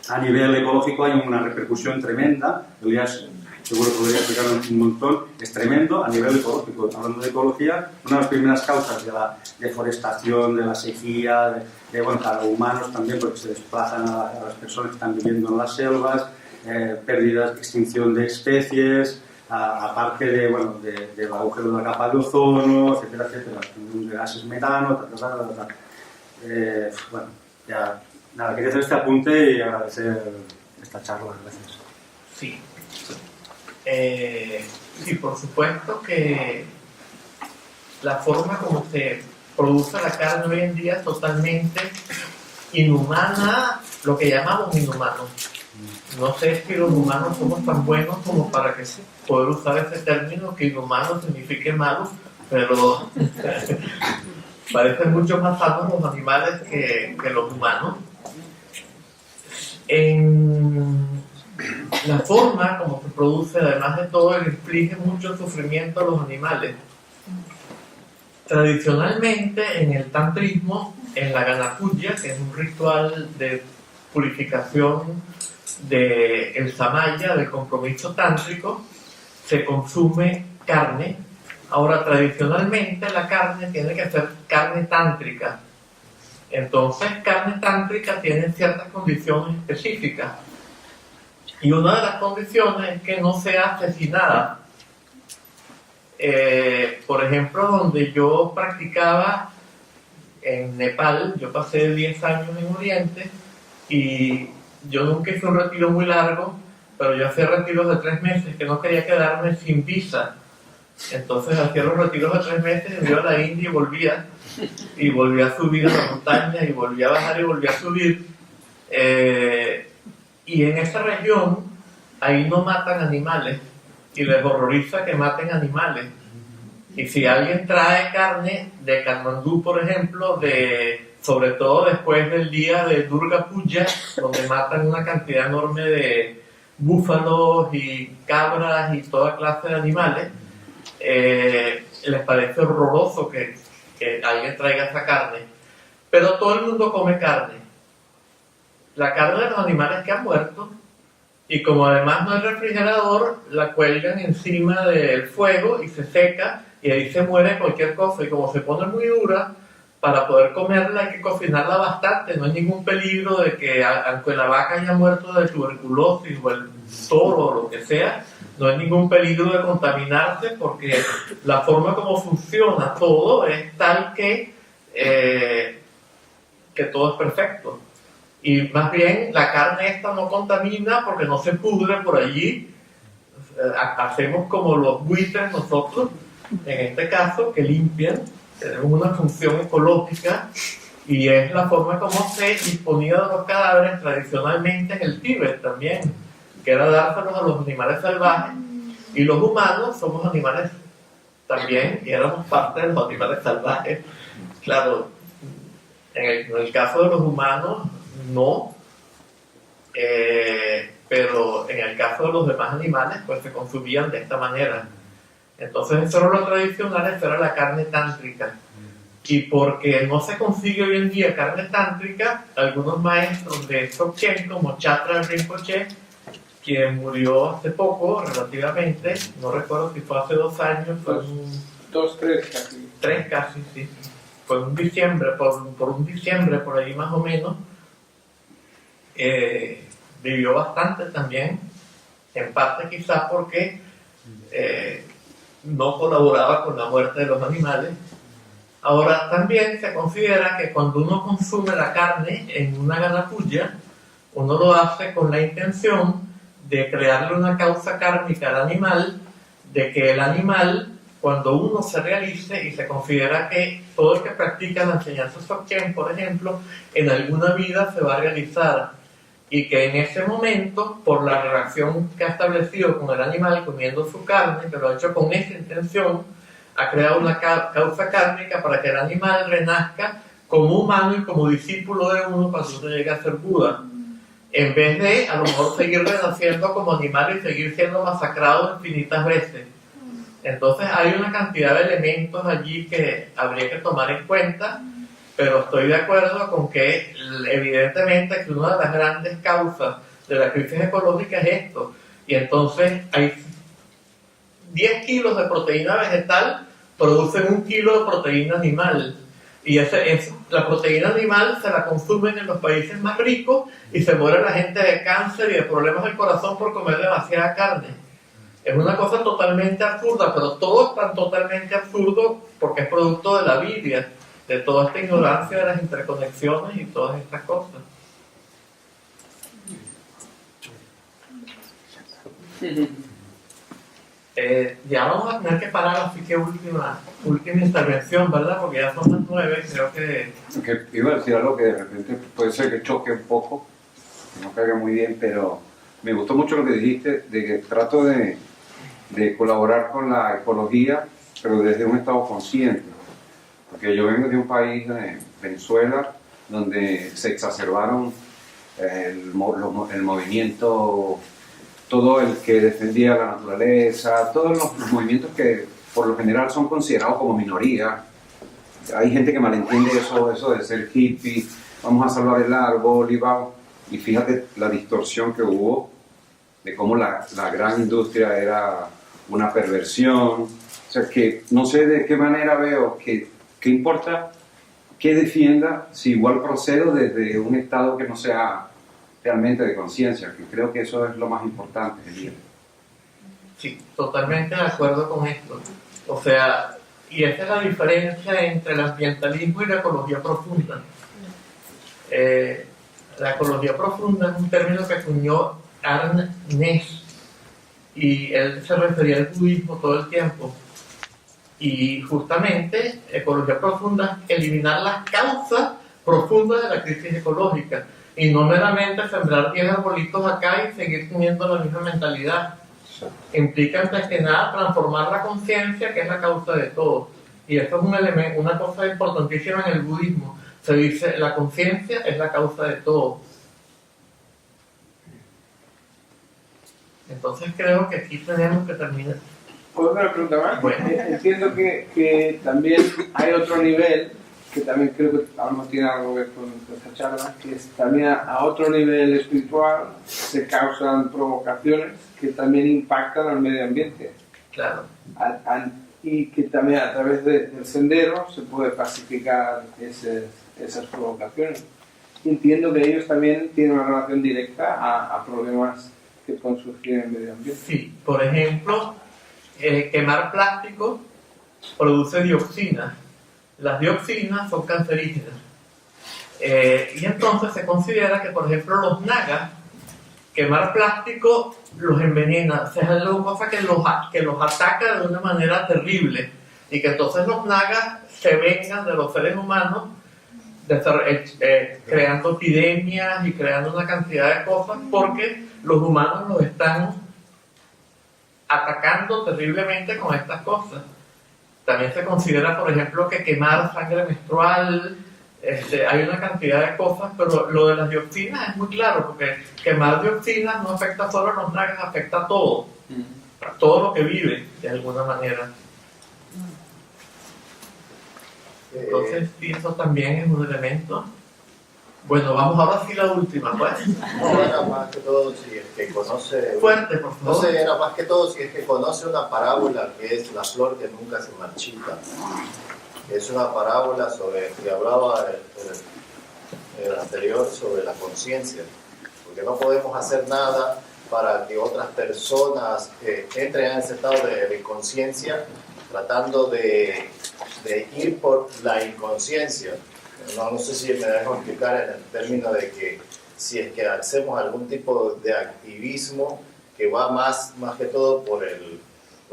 a nivel ecológico hay una repercusión tremenda. Elías seguro que podría explicar un montón. Es tremendo a nivel ecológico. Hablando de ecología, una de las primeras causas de la deforestación, de la sequía, bueno, para los humanos también, porque se desplazan a las personas que están viviendo en las selvas, pérdidas, extinción de especies, aparte del agujero de la capa de ozono, etcétera, etcétera, de gases metano, bueno, ya nada, quería hacer este apunte y agradecer esta charla. Gracias. Sí. Sí, por supuesto que la forma como se produce la carne hoy en día es totalmente inhumana, lo que llamamos inhumano. No sé si los humanos somos tan buenos como para que poder usar ese término, que inhumano signifique malo, pero parecen mucho más sanos los animales que los humanos. En la forma como se produce, además de todo, le inflige mucho sufrimiento a los animales. Tradicionalmente, en el tantrismo, en la Ganapuja, que es un ritual de purificación del samaya, del compromiso tántrico, se consume carne. Ahora, tradicionalmente, la carne tiene que ser carne tántrica. Entonces, carne tántrica tiene ciertas condiciones específicas. Y una de las condiciones es que no sea asesinada. Por ejemplo, donde yo practicaba en Nepal, yo pasé 10 años en Oriente y yo nunca hice un retiro muy largo, pero yo hacía retiros de 3 meses, que no quería quedarme sin visa. Entonces hacía los retiros de 3 meses, me iba a la India y volvía a subir a la montaña, y volvía a bajar y volvía a subir. Y en esa región, ahí no matan animales, y les horroriza que maten animales. Y si alguien trae carne de Katmandú, por ejemplo, sobre todo después del día de Durga Puja, donde matan una cantidad enorme de búfalos y cabras y toda clase de animales, les parece horroroso que alguien traiga esa carne. Pero todo el mundo come carne. La carne de los animales que han muerto, y como además no hay refrigerador, la cuelgan encima del fuego y se seca, y ahí se muere cualquier cosa. Y como se pone muy dura, para poder comerla hay que cocinarla bastante. No hay ningún peligro de que, aunque la vaca haya muerto de tuberculosis o el toro o lo que sea, no hay ningún peligro de contaminarse, porque la forma como funciona todo es tal que todo es perfecto. Y más bien la carne esta no contamina porque no se pudre por allí. Hacemos como los buitres nosotros, en este caso, que limpian. Tenemos una función ecológica, y es la forma como se disponía de los cadáveres tradicionalmente en el Tíbet también, que era dárselos a los animales salvajes. Y los humanos somos animales también, y éramos parte de los animales salvajes. Claro, en el caso de los humanos no, pero en el caso de los demás animales pues se consumían de esta manera. Entonces eso era lo tradicional, eso era la carne tántrica. Y porque no se consigue hoy en día carne tántrica, algunos maestros de Dzogchen, como Chatra Rinpoche, quien murió hace poco, relativamente, no recuerdo si fue hace 2 años, fue tres casi. 3 casi, sí. Fue un diciembre, por un diciembre, por ahí más o menos. Vivió bastante también, en parte quizás porque no colaboraba con la muerte de los animales. Ahora, también se considera que cuando uno consume la carne en una ganapuja, uno lo hace con la intención de crearle una causa kármica al animal, de que el animal, cuando uno se realice, y se considera que todo el que practica la enseñanza Dzogchen, por ejemplo, en alguna vida se va a realizar, y que en ese momento, por la relación que ha establecido con el animal comiendo su carne, que lo ha hecho con esa intención, ha creado una causa kármica para que el animal renazca como humano y como discípulo de uno cuando uno llegue a ser Buda, en vez de a lo mejor seguir renaciendo como animal y seguir siendo masacrado infinitas veces. Entonces hay una cantidad de elementos allí que habría que tomar en cuenta, pero estoy de acuerdo con que evidentemente que una de las grandes causas de la crisis ecológica es esto, y entonces hay 10 kilos de proteína vegetal producen 1 kilo de proteína animal, y la proteína animal se la consumen en los países más ricos y se muere la gente de cáncer y de problemas del corazón por comer demasiada carne. Es una cosa totalmente absurda, pero todo es tan totalmente absurdo porque es producto de la Biblia, de toda esta ignorancia de las interconexiones y todas estas cosas. Ya vamos a tener que parar, así que última intervención, ¿verdad? Porque ya son las 9, creo que... Iba a decir algo que de repente puede ser que choque un poco, que no caiga muy bien, pero me gustó mucho lo que dijiste, de que trato de colaborar con la ecología, pero desde un estado consciente. Porque yo vengo de un país, Venezuela, donde se exacerbaron el movimiento, todo el que defendía la naturaleza, todos los movimientos que por lo general son considerados como minoría. Hay gente que malentiende eso de ser hippie, vamos a salvar el árbol y fíjate la distorsión que hubo de cómo la gran industria era una perversión. O sea que no sé de qué manera veo que importa que defienda si igual procedo desde un estado que no sea realmente de conciencia, que creo que eso es lo más importante. Sí, totalmente de acuerdo con esto. O sea, y esa es la diferencia entre el ambientalismo y la ecología profunda. La ecología profunda es un término que acuñó Arne Naess, y él se refería al budismo todo el tiempo. Y justamente, ecología profunda es eliminar las causas profundas de la crisis ecológica y no meramente sembrar 10 arbolitos acá y seguir teniendo la misma mentalidad. Implica antes que nada transformar la conciencia, que es la causa de todo. Y esto es un elemento, una cosa importantísima en el budismo. Se dice, la conciencia es la causa de todo. Entonces creo que aquí tenemos que terminar. ¿Puedo hacer una pregunta más? Bueno. Entiendo que también hay otro nivel, que también creo que a lo mejor tiene algo que ver con esta charla, que es también a otro nivel espiritual se causan provocaciones que también impactan al medio ambiente. Claro. Y que también a través del sendero se puede pacificar esas provocaciones. Y entiendo que ellos también tienen una relación directa a problemas que pueden surgir en el medio ambiente. Sí, por ejemplo, quemar plástico produce dioxinas. Las dioxinas son cancerígenas. Y entonces se considera que, por ejemplo, los nagas, quemar plástico los envenena. O sea, es una cosa que los ataca de una manera terrible. Y que entonces los nagas se vengan de los seres humanos, creando epidemias y creando una cantidad de cosas, porque los humanos los están atacando terriblemente con estas cosas. También se considera, por ejemplo, que quemar sangre menstrual, hay una cantidad de cosas, pero lo de las dioxinas es muy claro, porque quemar dioxinas no afecta solo a los nagas, afecta a todo, a todo lo que vive, de alguna manera. Entonces, sí, eso también es un elemento. Bueno, vamos ahora sí la última, pues. No, era más que todo si es que conoce... Fuerte, por favor. No sé, era más que todo si es que conoce una parábola que es la flor que nunca se marchita. Es una parábola sobre que hablaba el anterior sobre la conciencia. Porque no podemos hacer nada para que otras personas entren en ese estado de inconsciencia, tratando de ir por la inconsciencia. No sé si me dejo explicar en el término de que si es que hacemos algún tipo de activismo que va más que todo por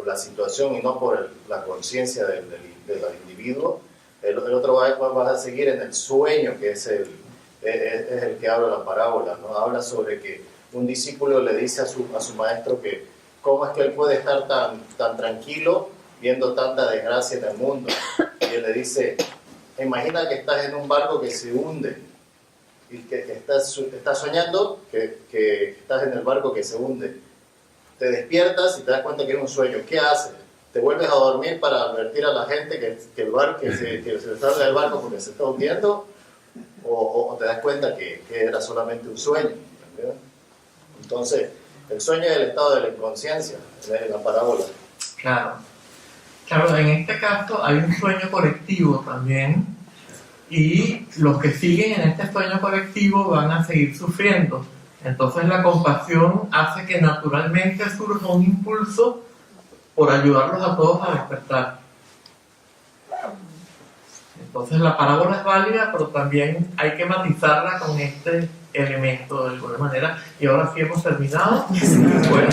la situación y no por la conciencia del individuo, el otro va a seguir en el sueño que es es el que habla la parábola, ¿no? Habla sobre que un discípulo le dice a su maestro que cómo es que él puede estar tan tranquilo viendo tanta desgracia en el mundo. Y él le dice, imagina que estás en un barco que se hunde y que estás soñando que estás en el barco que se hunde. Te despiertas y te das cuenta que es un sueño. ¿Qué haces? ¿Te vuelves a dormir para advertir a la gente que se salga del barco porque se está hundiendo? ¿O te das cuenta que era solamente un sueño? ¿Verdad? Entonces, el sueño es el estado de la inconsciencia en la parábola. Claro. Claro, en este caso hay un sueño colectivo también, y los que siguen en este sueño colectivo van a seguir sufriendo. Entonces la compasión hace que naturalmente surja un impulso por ayudarlos a todos a despertar. Entonces la parábola es válida, pero también hay que matizarla con este elemento de alguna manera. Y ahora sí hemos terminado. Bueno.